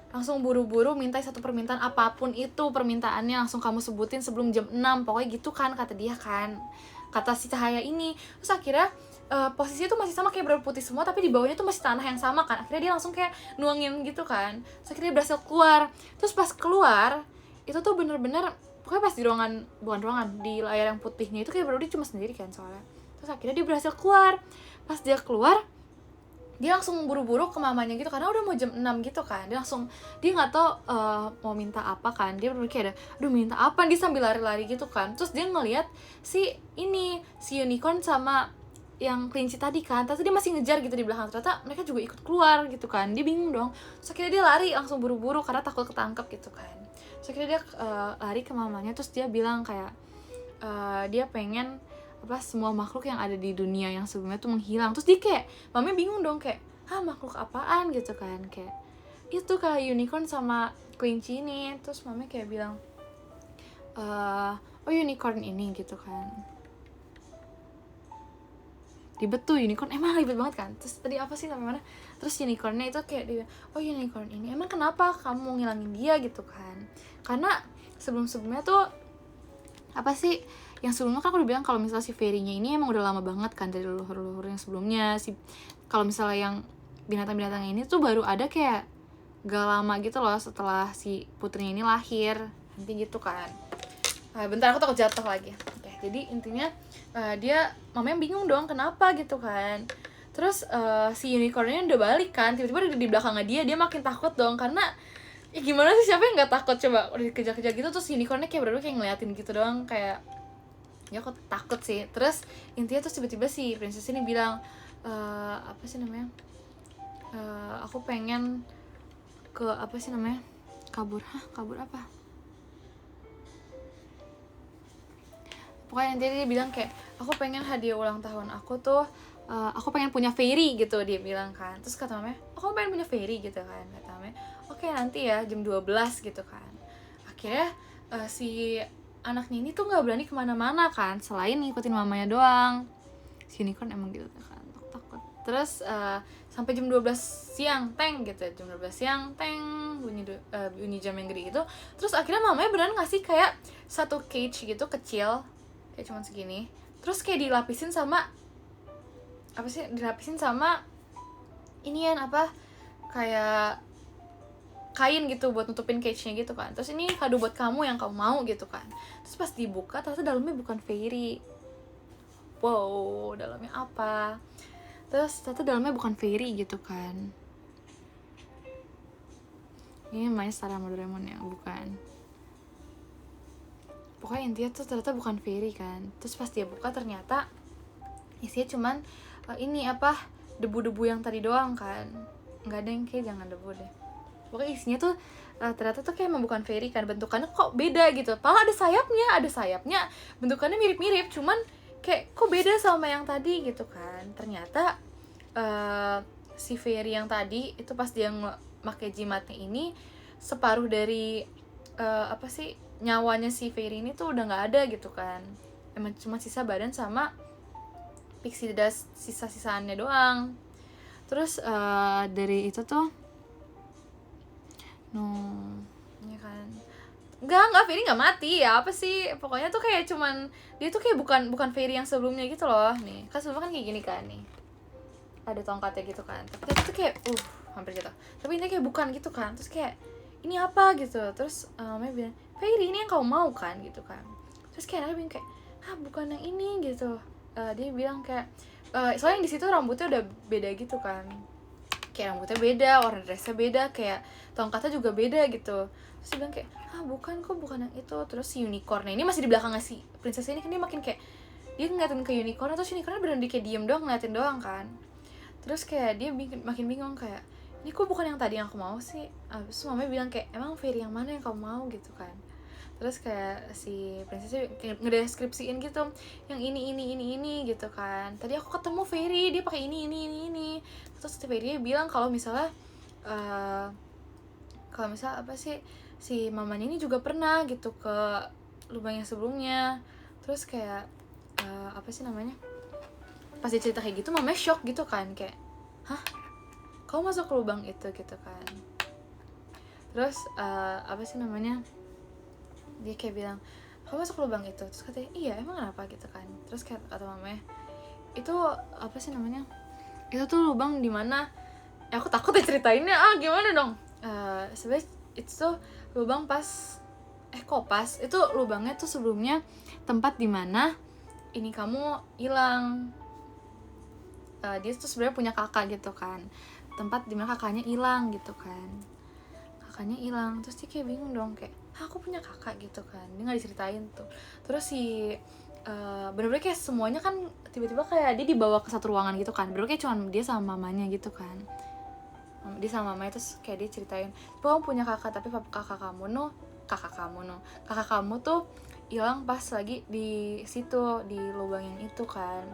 langsung buru-buru minta satu permintaan, apapun itu permintaannya langsung kamu sebutin sebelum jam 6, pokoknya gitu kan kata dia kan, kata si cahaya ini. Terus akhirnya posisinya tuh masih sama, kayak berputih semua tapi di bawahnya tuh masih tanah yang sama kan. Akhirnya dia langsung kayak nuangin gitu kan. Terus akhirnya dia berhasil keluar. Terus pas keluar itu tuh bener-bener pokoknya pas di di layar yang putihnya itu kayak baru dia cuma sendiri kan soalnya. Terus akhirnya dia berhasil keluar. Pas dia keluar, dia langsung buru-buru ke mamanya gitu karena udah mau jam 6 gitu kan. Dia nggak tahu mau minta apa kan. Dia bener kayak aduh minta apa, dia sambil lari-lari gitu kan. Terus dia ngeliat si unicorn sama yang kelinci tadi kan, ternyata dia masih ngejar gitu di belakang, ternyata mereka juga ikut keluar gitu kan. Dia bingung dong, terus akhirnya dia lari langsung buru-buru karena takut ketangkep gitu kan. Terus akhirnya dia lari ke mamanya, terus dia bilang kayak dia pengen semua makhluk yang ada di dunia yang sebelumnya tuh menghilang. Terus dia kayak, mamanya bingung dong kayak, makhluk apaan gitu kan, kayak itu kayak unicorn sama kelinci ini. Terus mamanya kayak bilang oh unicorn ini gitu kan. Ribet tuh unicorn, emang ribet banget kan. Terus tadi apa sih sampai mana, terus unicornnya itu kayak dia, oh unicorn ini emang kenapa kamu ngilangin dia gitu kan. Karena sebelumnya tuh yang sebelumnya kan aku udah bilang kalau misalnya si fairy-nya ini emang udah lama banget kan dari leluhur yang sebelumnya. Kalau misalnya yang binatang-binatang ini tuh baru ada kayak gak lama gitu loh setelah si putrinya ini lahir nanti gitu kan. Bentar, aku takut jatuh lagi. Oke, jadi intinya dia, mamanya bingung dong kenapa gitu kan. Terus si unicornnya udah balik kan, tiba-tiba udah di belakangnya dia makin takut dong. Karena ya gimana sih, siapa yang gak takut coba udah dikejar-kejar gitu. Terus unicornnya kayak bener-bener kayak ngeliatin gitu doang, kayak ya aku takut sih. Terus intinya terus tiba-tiba si princess ini bilang aku pengen ke kabur apa, pokoknya intinya dia bilang kayak, aku pengen hadiah ulang tahun aku tuh aku pengen punya fairy gitu, dia bilang kan. Terus kata mamanya, aku pengen punya fairy gitu kan, kata mamanya, oke nanti ya jam 12 gitu kan. Akhirnya si anaknya ini tuh nggak berani kemana-mana kan selain ngikutin mamanya doang. Si unicorn emang gitu kan, takut. Terus sampai jam 12 siang teng gitu, jam 12 siang teng bunyi jam yang gede gitu. Terus akhirnya mamanya beneran ngasih kayak satu cage gitu kecil, kayak cuman segini, terus kayak dilapisin sama inian kayak kain gitu buat nutupin cage-nya gitu kan. Terus ini kado buat kamu yang kamu mau gitu kan. Terus pas dibuka ternyata dalamnya bukan fairy. Wow, dalamnya apa? Terus ternyata dalamnya bukan fairy gitu kan. Ini main Star sama Doraemon ya, bukan. Pokoknya intinya tuh ternyata bukan fairy kan. Terus pas dia buka ternyata isinya cuman debu-debu yang tadi doang kan. Nggak ada yang kayak, jangan debu deh. Pokoknya isinya tuh ternyata tuh kayak emang bukan fairy kan. Bentukannya kok beda gitu. Padahal ada sayapnya, bentukannya mirip-mirip, cuman kayak kok beda sama yang tadi gitu kan. Ternyata si fairy yang tadi itu pas dia pakai jimatnya ini, separuh dari nyawanya si fairy ini tuh udah nggak ada gitu kan. Emang cuma sisa badan sama pixie dust sisa-sisaannya doang. Terus dari itu tuh ya kan, enggak fairy nggak mati ya, apa sih pokoknya tuh kayak cuman dia tuh kayak bukan fairy yang sebelumnya gitu loh. Nih kan sebelumnya kan kayak gini kan, nih ada tongkatnya gitu kan, tapi itu tuh kayak hampir jatuh, tapi ini kayak bukan gitu kan. Terus kayak ini apa gitu. Terus mamanya bilang, fairy ini yang kau mau kan gitu kan. Terus kayak anaknya bilang kayak, bukan yang ini gitu. Dia bilang kayak soalnya di situ rambutnya udah beda gitu kan, kayak rambutnya beda, warna dressnya beda, kayak tongkatnya juga beda gitu. Terus dia bilang kayak, bukan yang itu. Terus si unicornnya ini masih di belakangnya si princess ini kan, dia makin kayak dia ngeliatin ke unicorn. Terus unicornnya beneran kayak diem doang ngeliatin doang kan. Terus kayak dia makin bingung kayak, ini kok bukan yang tadi yang aku mau sih. Terus mamanya bilang kayak, emang fairy yang mana yang kamu mau gitu kan. Terus kayak si princessnya ngedeskripsiin gitu, yang ini gitu kan. Tadi aku ketemu fairy, dia pakai ini. Terus si fairy bilang kalau misalnya si mamanya ini juga pernah gitu ke lubang yang sebelumnya. Terus kayak pas dia cerita kayak gitu, mamanya shock gitu kan, kayak kamu masuk ke lubang itu gitu kan. Terus dia kayak bilang, kamu masuk ke lubang itu. Terus katanya, iya emang kenapa gitu kan. Terus kata mamanya, itu itu tuh lubang dimana, ya aku takut ya ceritainnya, gimana dong. Sebenarnya itu tuh lubang itu lubangnya tuh sebelumnya tempat dimana ini kamu hilang. Dia tuh sebenarnya punya kakak gitu kan, tempat dimana kakaknya hilang gitu kan. Terus dia kayak bingung dong, kayak aku punya kakak gitu kan, dia nggak diceritain tuh. Terus si bener-bener kayak semuanya kan tiba-tiba kayak dia dibawa ke satu ruangan gitu kan, bener-bener kayak cuma dia sama mamanya gitu kan, dia sama mamanya. Terus kayak dia ceritain, kamu punya kakak tapi kakak kamu tuh hilang pas lagi di situ, di lubang yang itu kan.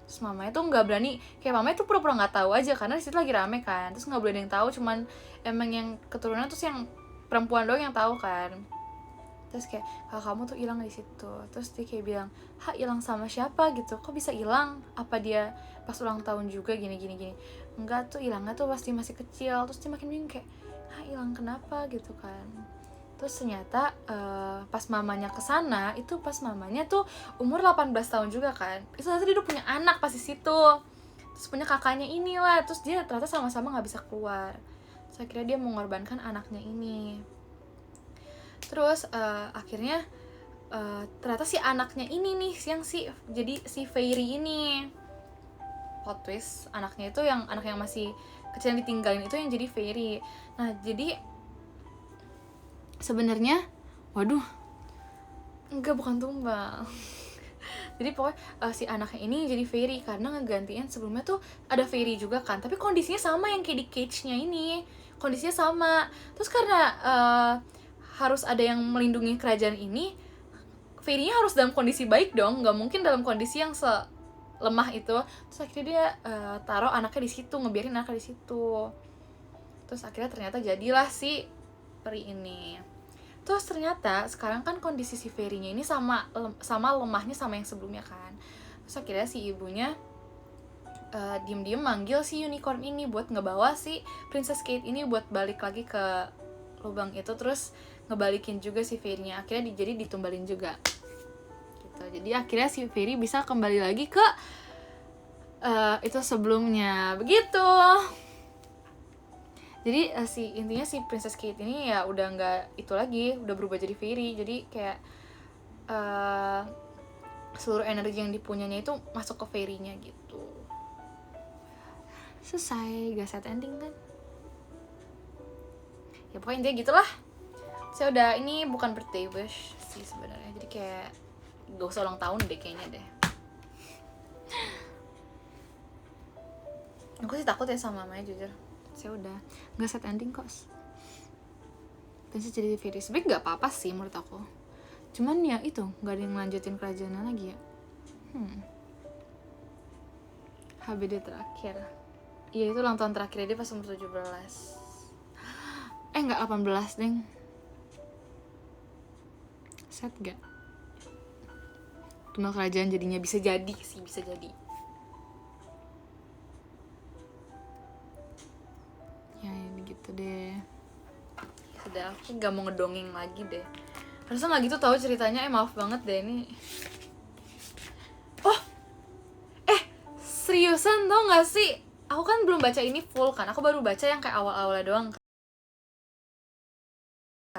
Terus mamanya tuh nggak berani, kayak mamanya tuh pura-pura nggak tahu aja karena di situ lagi rame kan. Terus nggak boleh ada yang tahu, cuman emang yang keturunan terus yang perempuan doang yang tahu kan. Terus kayak kakak kamu tuh hilang di situ. Terus dia kayak bilang, hilang sama siapa gitu, kok bisa hilang, apa dia pas ulang tahun juga gini. Enggak tuh, hilangnya tuh pasti masih kecil. Terus dia makin bingung kayak, hilang kenapa gitu kan. Terus ternyata pas mamanya kesana, itu pas mamanya tuh umur 18 tahun juga kan. Itu ternyata dia udah punya anak pas di situ. Terus punya kakaknya inilah. Terus dia ternyata sama-sama gak bisa keluar. Terus akhirnya dia mengorbankan anaknya ini. Terus akhirnya ternyata si anaknya ini nih yang jadi si Fairy ini. Plot twist, anaknya itu yang anak yang masih kecil yang ditinggalin itu yang jadi Fairy. Nah jadi sebenarnya, bukan tumbal. Jadi pokoknya si anaknya ini jadi Fairy karena ngegantiin sebelumnya tuh ada Fairy juga kan, tapi kondisinya sama yang kayak di cage-nya ini, kondisinya sama. Terus karena harus ada yang melindungi kerajaan ini, Fairy-nya harus dalam kondisi baik dong, nggak mungkin dalam kondisi yang lemah itu. Terus akhirnya dia taruh anaknya di situ, ngebiarin anaknya di situ. Terus akhirnya ternyata jadilah si peri ini. Terus ternyata sekarang kan kondisi si Fairy-nya ini sama lemahnya sama yang sebelumnya kan. Terus akhirnya si ibunya diem-diem manggil si unicorn ini buat ngebawa si Princess Kate ini buat balik lagi ke lubang itu, terus ngebalikin juga si Fairy-nya. Akhirnya jadi ditumbalin juga gitu. Jadi akhirnya si Fairy bisa kembali lagi ke itu sebelumnya begitu. Jadi intinya si Princess Kate ini ya udah nggak itu lagi, udah berubah jadi Fairy. Jadi kayak seluruh energi yang dipunyanya itu masuk ke Fairy-nya gitu. Selesai, gak sad ending kan? Ya pokoknya intinya gitulah. Saya udah, ini bukan birthday wish sih sebenarnya. Jadi kayak gak usah ulang tahun deh kayaknya deh. Aku sih takut ya sama mamanya jujur. Saya udah nggak set ending kok. Princess jadi Fairy sebenernya nggak apa-apa sih menurut aku. Cuman ya itu nggak ada yang lanjutin kerajaannya lagi ya. HBD terakhir. Iya itu ulang tahun terakhir dia pas umur 17. Nggak 18 deng. Set gak? Tunggal kerajaan jadinya bisa jadi sih, bisa jadi. Gitu deh. Sudah, aku gak mau ngedongeng lagi deh. Harusnya gak gitu tahu ceritanya. Maaf banget deh ini. Seriusan tau gak sih? Aku kan belum baca ini full kan. Aku baru baca yang kayak awal-awalnya doang.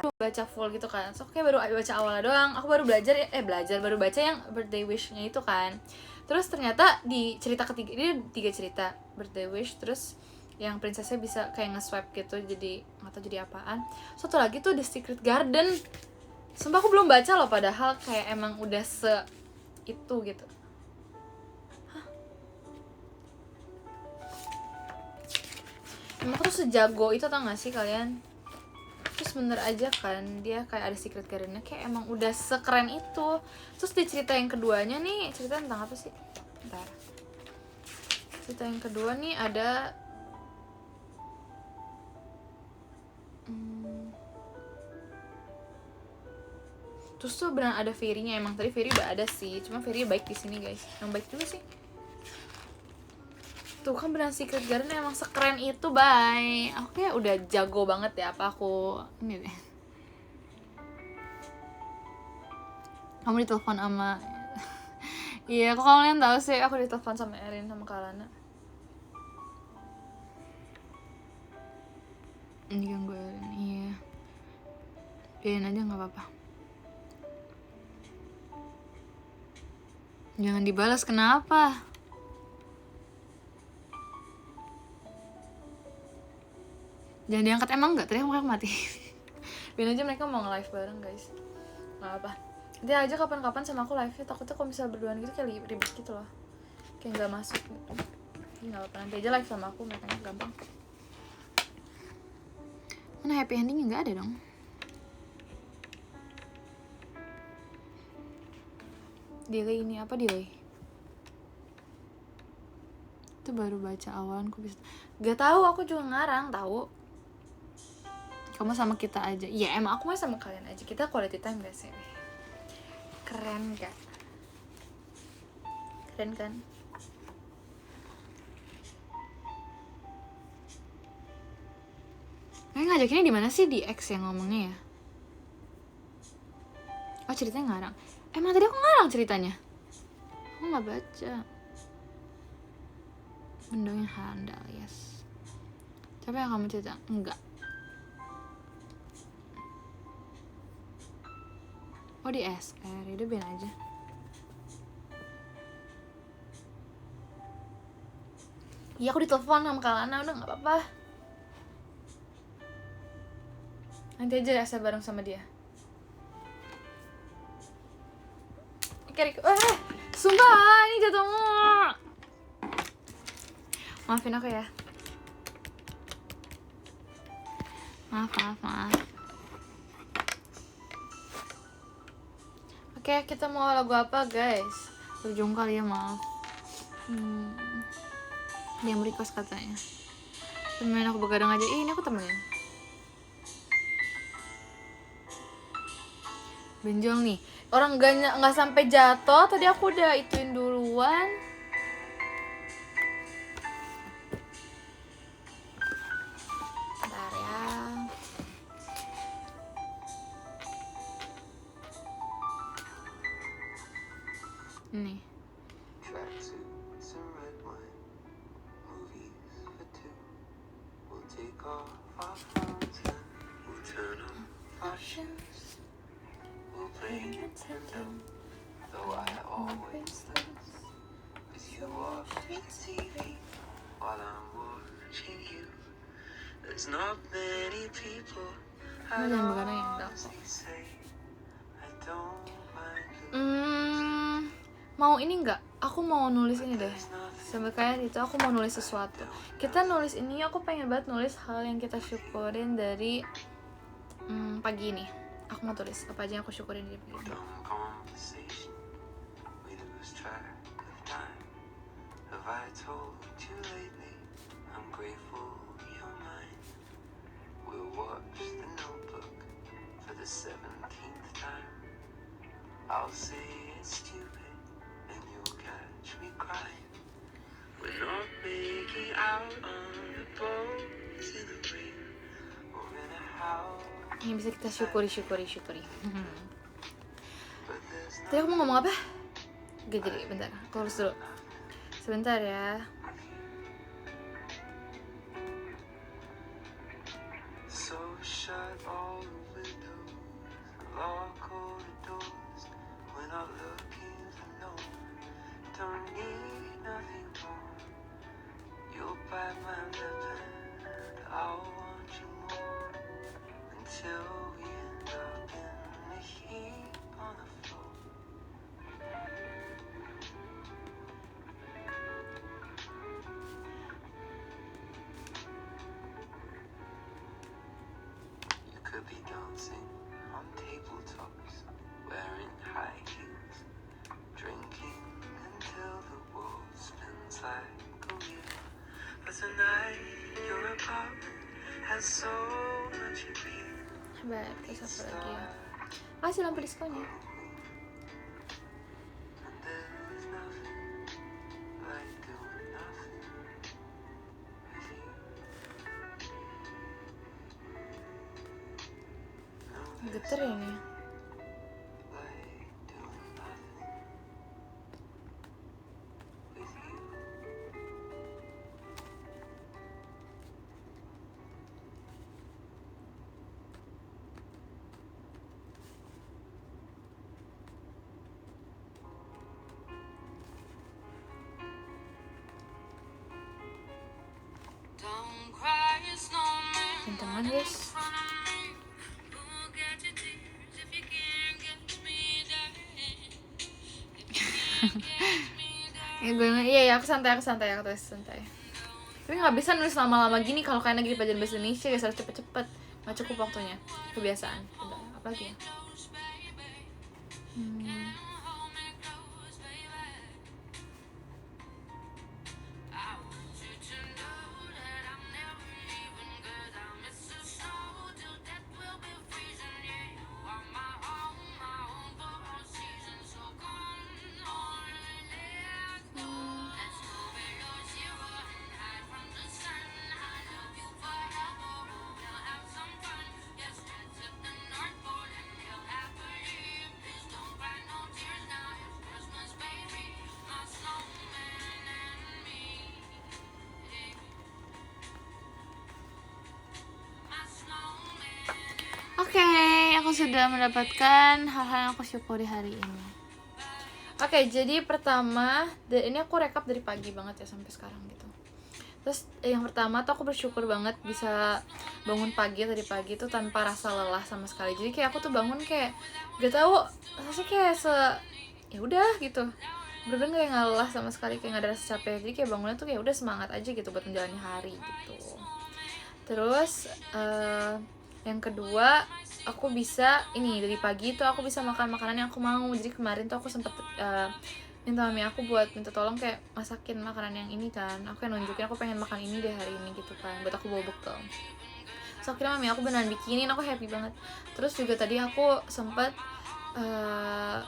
Aku baca full gitu kan. So kayak baru baca awalnya doang. Aku baru baru baca yang birthday wish-nya itu kan. Terus ternyata di cerita ketiga, ini 3 cerita. Birthday wish, terus yang princessnya bisa kayak nge-swipe gitu, jadi nggak tahu jadi apaan. Satu lagi tuh The Secret Garden. Sumpah aku belum baca loh, padahal kayak emang udah itu gitu. Emang aku tuh sejago itu tau gak sih kalian? Terus bener aja kan dia kayak ada Secret Gardennya, kayak emang udah sekeren itu. Terus di cerita yang keduanya nih, cerita tentang apa sih? Bentar. Cerita yang kedua nih ada terus tuh beneran ada Fairy-nya. Emang tadi Fairy udah ada sih, cuma Fairy baik di sini guys. Yang baik juga sih. Tuh kan beneran Secret Garden emang sekeren itu, bye. Aku kayak udah jago banget ya, apa aku ini deh. Kamu ditelepon sama iya, kok kalian tahu sih aku ditelepon sama Erin sama Kalana. Ini ganggu Erin, iya. Biarin aja nggak apa-apa. Jangan dibalas, kenapa? Jangan diangkat, emang nggak? Tadi mereka mati. Biarin aja, mereka mau nge-live bareng guys. Nggak apa. dia aja kapan-kapan sama aku live-nya, takutnya kalau misalnya berduaan gitu kayak ribet gitu loh, kayak nggak masuk gitu. Nggak apa-apa, nanti aja live sama aku, makanya gampang. Mana happy endingnya? Nggak ada dong. Delay ini apa delay? Itu baru baca awalan kok bisa. Gak tahu, aku juga ngarang tahu. Kamu sama kita aja. Iya emang aku mah sama kalian aja. Kita quality time gak sih? Keren gak? Keren kan? Ngajakinnya di mana sih, di X yang ngomongnya ya? Oh ceritanya ngarang. Emang tadi aku ngarang ceritanya? Aku nggak baca. Mendongeng handal, yes. Siapa yang kamu cerita? Enggak. Oh di SR, udah biarin aja. Iya aku ditelepon sama Kak Lana, udah nggak apa-apa. Nanti aja SR bareng sama dia. Sumpah ini jatuh. Maafin aku ya. Maaf. Oke, kita mau lagu apa guys? Ujung kali ya, maaf. Dia yang request katanya. Temenin aku begadang aja. Ini aku temenin. Benjol nih. Orang nggak sampai jatuh. Tadi aku udah ituin duluan. Bentar ya. Nih. Jangan begadang ya, enggak kok. Mau ini enggak? Aku mau nulis ini deh. Sambil kayak itu aku mau nulis sesuatu. Kita nulis ini, aku pengen banget nulis hal yang kita syukurin dari pagi ini. Aku mau tulis apa aja yang aku syukurin dari pagi ini. I'll say it's stupid and you'll catch me crying. We're not making out on the boat in the rain or in a house. Ini bisa kita syukuri. Tadi aku mau ngomong apa? Gak jadi, bentar, aku harus dulu. Sebentar ya. So shut all the windows, lock all the doors. We're not looking for no, don't need nothing more. You'll bite my lip and I'll want you more until we end up in a heap on the floor. You could be dancing on tabletops, wearing high heels, drinking until the world spins like a wheel. But tonight your apartment has so much appeal. Coba tes apa lagi ya? Kasih lampu diskonnya. Geter ya ini. Tantangan guys. Ya gue iya aku santai aku tulis santai. Tapi nggak bisa nulis lama-lama gini kalau kayak lagi di pelajaran bahasa Indonesia ya, harus cepet-cepet, nggak cukup waktunya, kebiasaan. Udah apa lagi ya? Oke, aku sudah mendapatkan hal-hal yang aku syukuri hari ini. Oke, jadi pertama, ini aku rekap dari pagi banget ya sampai sekarang gitu. Terus yang pertama tuh aku bersyukur banget bisa bangun pagi tadi pagi tuh tanpa rasa lelah sama sekali. Jadi kayak aku tuh bangun kayak gak tahu rasanya kayak ya udah gitu. Bener-bener kayak nggak lelah sama sekali, kayak nggak ada rasa capek. Jadi kayak bangunnya tuh kayak udah semangat aja gitu buat menjalani hari gitu. Terus yang kedua, aku bisa ini dari pagi tuh aku bisa makan makanan yang aku mau. Jadi kemarin tuh aku sempet minta mami aku buat minta tolong kayak masakin makanan yang ini kan. Aku yang nunjukin aku pengen makan ini deh hari ini gitu kan, buat aku bawa bekal. Terus akhirnya mami aku beneran bikinin, aku happy banget. Terus juga tadi aku sempet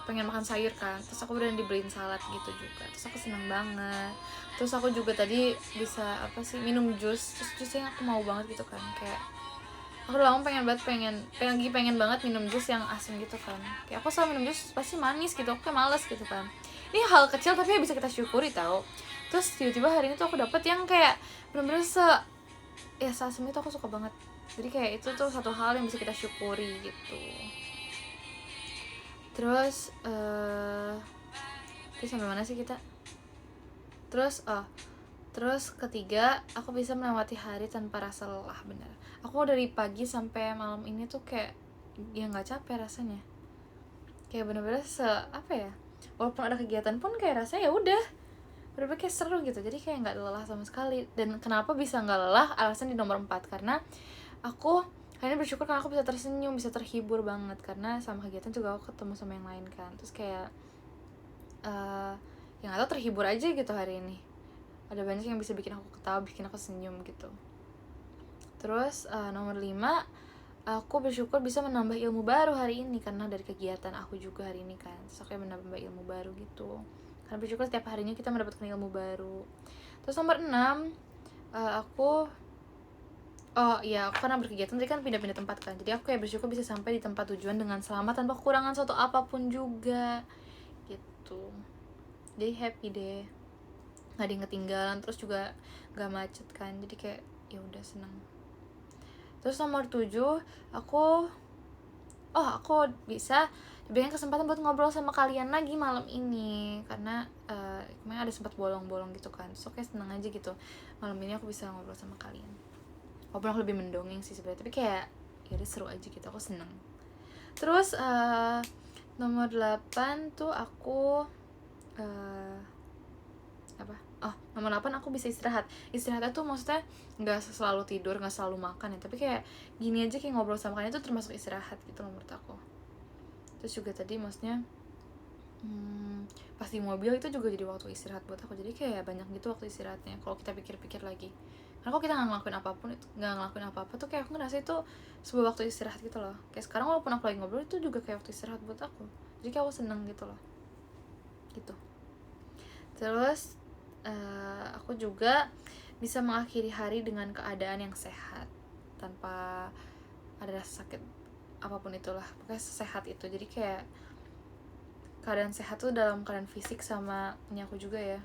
pengen makan sayur kan, terus aku beneran dibeliin salad gitu juga. Terus aku seneng banget. Terus aku juga tadi bisa minum jus. Terus jusnya aku mau banget gitu kan, kayak aku udah lama pengen banget minum jus yang asam gitu kan. Kayak aku selalu minum jus pasti manis gitu, aku kayak males gitu kan. Ini hal kecil tapi bisa kita syukuri tau. Terus tiba-tiba hari ini tuh aku dapet yang kayak bener-bener asam itu aku suka banget. Jadi kayak itu tuh satu hal yang bisa kita syukuri gitu. Terus sampai mana sih kita? Terus ketiga, aku bisa melewati hari tanpa rasa lelah. Bener, aku dari pagi sampai malam ini tuh kayak ya nggak capek rasanya. Kayak bener-bener walaupun ada kegiatan pun kayak rasanya ya udah bener-bener kayak seru gitu. Jadi kayak nggak lelah sama sekali. Dan kenapa bisa nggak lelah? Alasan di nomor 4, karena aku hari ini bersyukur karena aku bisa tersenyum, bisa terhibur banget. Karena sama kegiatan juga aku ketemu sama yang lain kan. Terus kayak yang nggak tau, terhibur aja gitu hari ini. Ada banyak yang bisa bikin aku ketawa, bikin aku senyum gitu. Terus nomor 5, aku bersyukur bisa menambah ilmu baru hari ini karena dari kegiatan aku juga hari ini kan. Terus aku menambah ilmu baru gitu. Karena bersyukur setiap harinya kita mendapatkan ilmu baru. Terus nomor 6, aku karena berkegiatan tadi kan pindah-pindah tempat kan. Jadi aku kayak bersyukur bisa sampai di tempat tujuan dengan selamat tanpa kekurangan suatu apapun juga gitu. Jadi happy deh, nggak ada yang ketinggalan, terus juga nggak macet kan. Jadi kayak ya udah seneng. Terus nomor 7, aku bisa diberikan kesempatan buat ngobrol sama kalian lagi malam ini karena kemarin ada sempat bolong-bolong gitu kan. So kayak seneng aja gitu malam ini aku bisa ngobrol sama kalian. Walaupun aku lebih mendongeng sih sebenarnya, tapi kayak ya udah seru aja gitu, aku seneng. Terus nomor 8 tuh aku nomor 8 aku bisa istirahat. Istirahatnya tuh maksudnya nggak selalu tidur, nggak selalu makan ya, tapi kayak gini aja, kayak ngobrol sama kalian itu termasuk istirahat gitu menurut aku. Terus juga tadi maksudnya pas di mobil itu juga jadi waktu istirahat buat aku. Jadi kayak banyak gitu waktu istirahatnya kalau kita pikir-pikir lagi. Karena kalau kita nggak ngelakuin apa-apa tuh kayak aku ngerasa itu sebuah waktu istirahat gitu loh. Kayak sekarang walaupun aku lagi ngobrol itu juga kayak waktu istirahat buat aku. Jadi kayak aku seneng gitu loh gitu. Terus aku juga bisa mengakhiri hari dengan keadaan yang sehat tanpa ada rasa sakit apapun itulah, pokoknya sehat itu. Jadi kayak keadaan sehat tuh dalam keadaan fisik sama ini aku juga ya,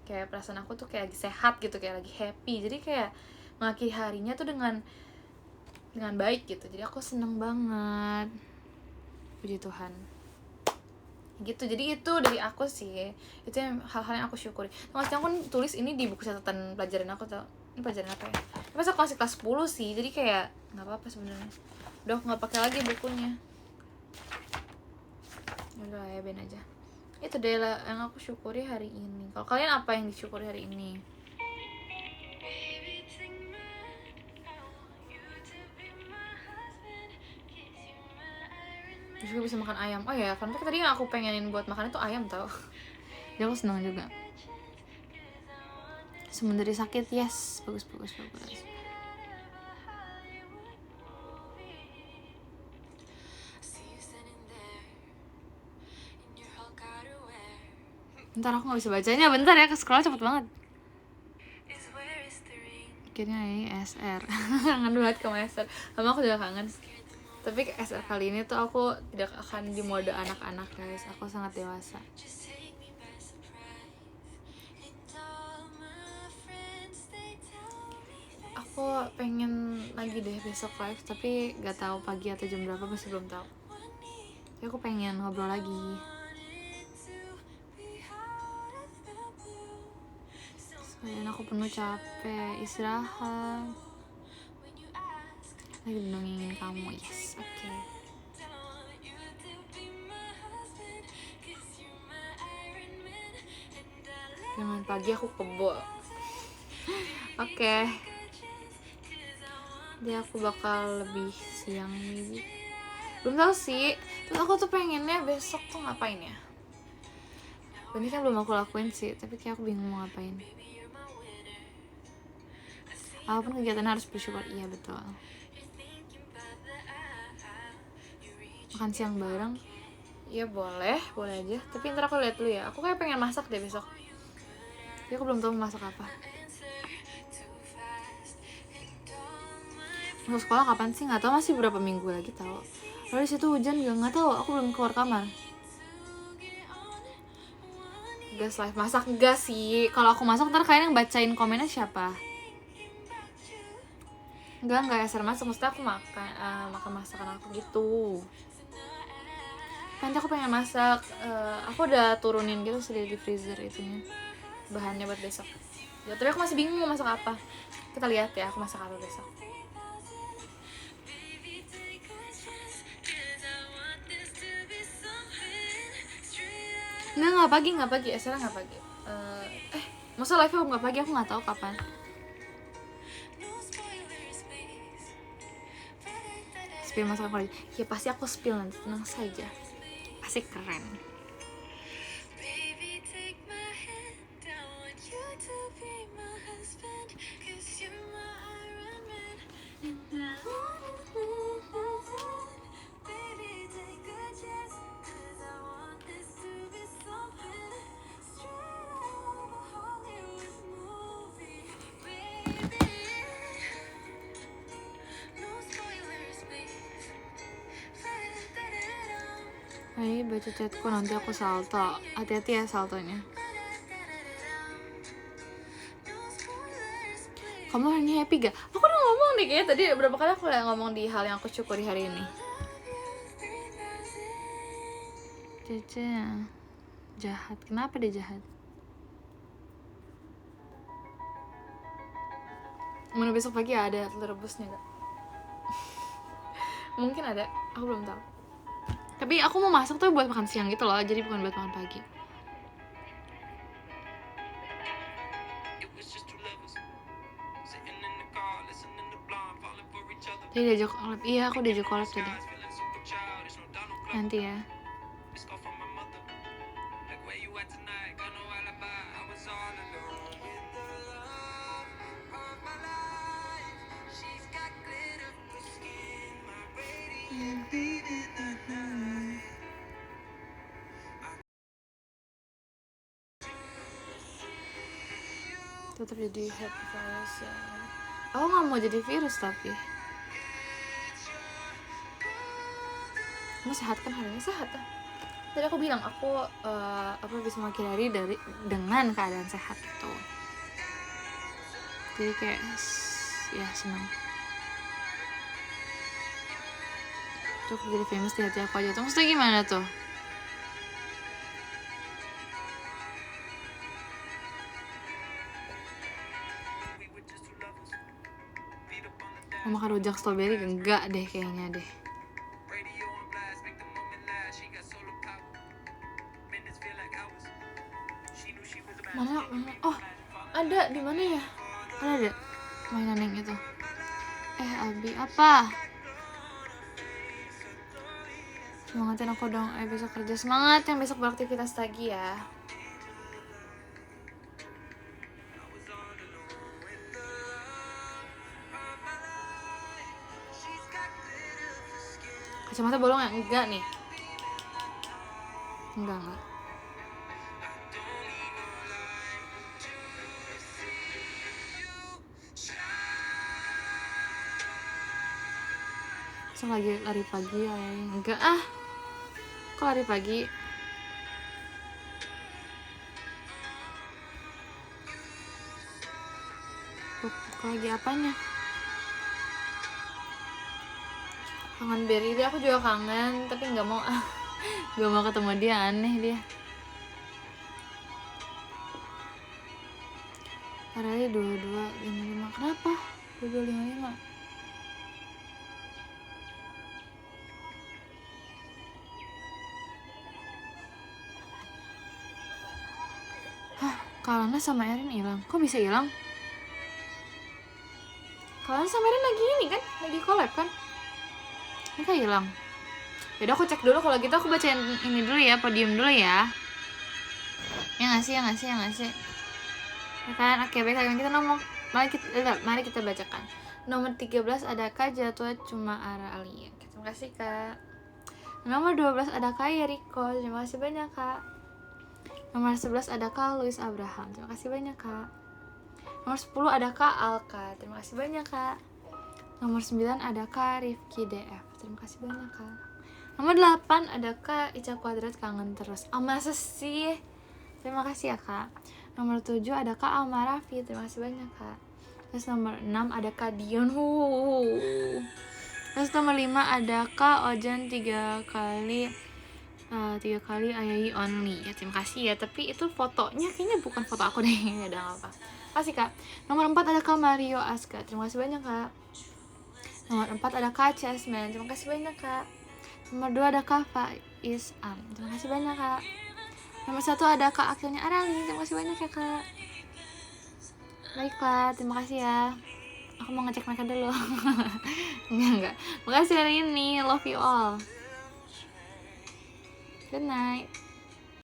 kayak perasaan aku tuh kayak lagi sehat gitu, kayak lagi happy. Jadi kayak mengakhiri harinya tuh dengan baik gitu. Jadi aku seneng banget, puji Tuhan gitu. Jadi itu dari aku sih, itu yang hal-hal yang aku syukuri. Maksudnya aku tulis ini di buku catatan pelajaran aku tau. Ini pelajaran apa ya? Pas aku masih kelas 10 sih, jadi kayak nggak apa-apa sebenarnya. Udah aku nggak pakai lagi bukunya. Udah ya ben aja. Itu deh lah yang aku syukuri hari ini. Kalau kalian apa yang disyukuri hari ini? Juga bisa makan ayam. Oh ya, fun fact tadi yang aku pengenin buat makan itu ayam tau. Jadi aku senang juga. Sembuh dari sakit, yes. Bagus. Bentar aku gak bisa bacanya, bentar ya, ke-scroll cepet banget. Akhirnya ini SR. Kangen banget sama SR. Sama aku juga kangen. Tapi ke SR kali ini tuh aku tidak akan di mode anak-anak guys. Aku sangat dewasa. Aku pengen lagi deh besok live, tapi gak tahu pagi atau jam berapa, masih belum tahu. Tapi aku pengen ngobrol lagi. Soalnya aku penuh capek, istirahat. Lagi dongengin kamu, yes, oke. Jangan pagi aku kebo. Oke. Jadi aku bakal lebih siang maybe. Belum tahu sih. Terus aku tuh pengennya besok tuh ngapain ya? Ini kan belum aku lakuin sih, tapi kayak aku bingung mau ngapain. Apapun kegiatan harus bersyukur, iya betul. Makan siang bareng, iya boleh aja. Tapi ntar aku lihat dulu ya. Aku kayak pengen masak deh besok. Tapi aku belum tahu masak apa. Masuk sekolah kapan sih? Nggak tahu, masih berapa minggu lagi tahu. Lalu di situ hujan juga nggak tahu. Aku belum keluar kamar. Gas live masak enggak sih? Kalau aku masak ntar kalian yang bacain komennya siapa? Enggak SR masak, maksudnya aku makan masakan aku gitu. Nanti aku pengen masak, aku udah turunin gitu sih di freezer itunya, bahannya buat besok ya, tapi aku masih bingung mau masak apa. Kita lihat ya aku masak apa besok. Nggak pagi, SR nggak pagi. Masa live aku nggak pagi, aku nggak tahu kapan. Spill masakan Korea, ya pasti aku spill nanti, tenang saja, pasti keren. Ayo baca chatku, nanti aku salto. Hati-hati ya saltonya. Kamu hari ini happy gak? Aku udah ngomong nih kayaknya tadi berapa kali aku udah ngomong di hal yang aku syukuri hari ini. Cece jahat, kenapa dia jahat? Mana besok pagi ada telur rebusnya gak? Mungkin ada, aku belum tahu. Tapi aku mau masak tuh buat makan siang gitu loh, jadi bukan buat makan pagi. Tadi diajak collab, iya aku diajak collab tadi. Nanti ya. Tetap jadi happy virus ya. Aku nggak mau jadi virus tapi. Kamu sehat kan hari ini? Sehat kan? Tadi aku bilang aku bisa mengakhiri hari dengan keadaan sehat gitu. Jadi kayak ya senang. Cukup jadi famous di hati aku aja tuh. Maksudnya gimana tuh? Mau makan rujak strawberry? Enggak deh kayaknya deh. Oh, ada di mana ya? Ada mainan yang itu. Abi apa? Semangatin aku dong, besok kerja. Semangat yang besok beraktivitas lagi ya. Kacamata bolong ya? Enggak nih. Enggak. So lagi lari pagi ya? Enggak ah. Kok lari pagi? Kok lagi apanya? Kangen Berry, dia aku juga kangen, tapi nggak mau nggak mau ketemu dia, aneh dia. Padahal 2255, kenapa? 2255. Kalana sama Erin hilang. Kok bisa hilang? Kalana sama Erin lagi ini kan, lagi collab kan? Mereka hilang. Yaudah aku cek dulu, kalau gitu aku bacain ini dulu ya, podium dulu ya. Ya nggak sih. Ya kan, oke baik, kita mari kita bacakan. Nomor 13 ada Kak Jatuh Cuma Ara Alia. Terima kasih Kak. Nomor 12 ada Kak Yeriko. Terima kasih banyak Kak. Nomor 11 ada Kak Luis Abraham. Terima kasih banyak Kak. Nomor 10 ada Kak Alka. Terima kasih banyak Kak. Nomor 9 ada Kak Rifki DF. Terima kasih banyak Kak. Nomor 8 ada Kak Ica Kuadrat Kangen Terus. Masa sih? Terima kasih ya Kak. Nomor 7 ada Kak Alma Raffi. Terima kasih banyak Kak. Terus nomor 6 ada Kak Dion. Terus nomor 5 ada Kak Ojan 3 kali Ayayi only ya. Terima kasih ya, tapi itu fotonya kayaknya bukan foto aku deh. Udah gak apa. Kasih Kak. Nomor 4 ada Kak Mario Aska. Terima kasih banyak Kak. Nomor 4 ada Kak Chessman. Terima kasih banyak Kak. Nomor 2 ada Kak Faiz Am. Terima kasih banyak Kak. Nomor 1 ada Kak Akhilnya Arali. Terima kasih banyak ya Kak. Baiklah, terima kasih ya. Aku mau ngecek mereka dulu. Enggak. Makasih hari ini. Love you all. Good night.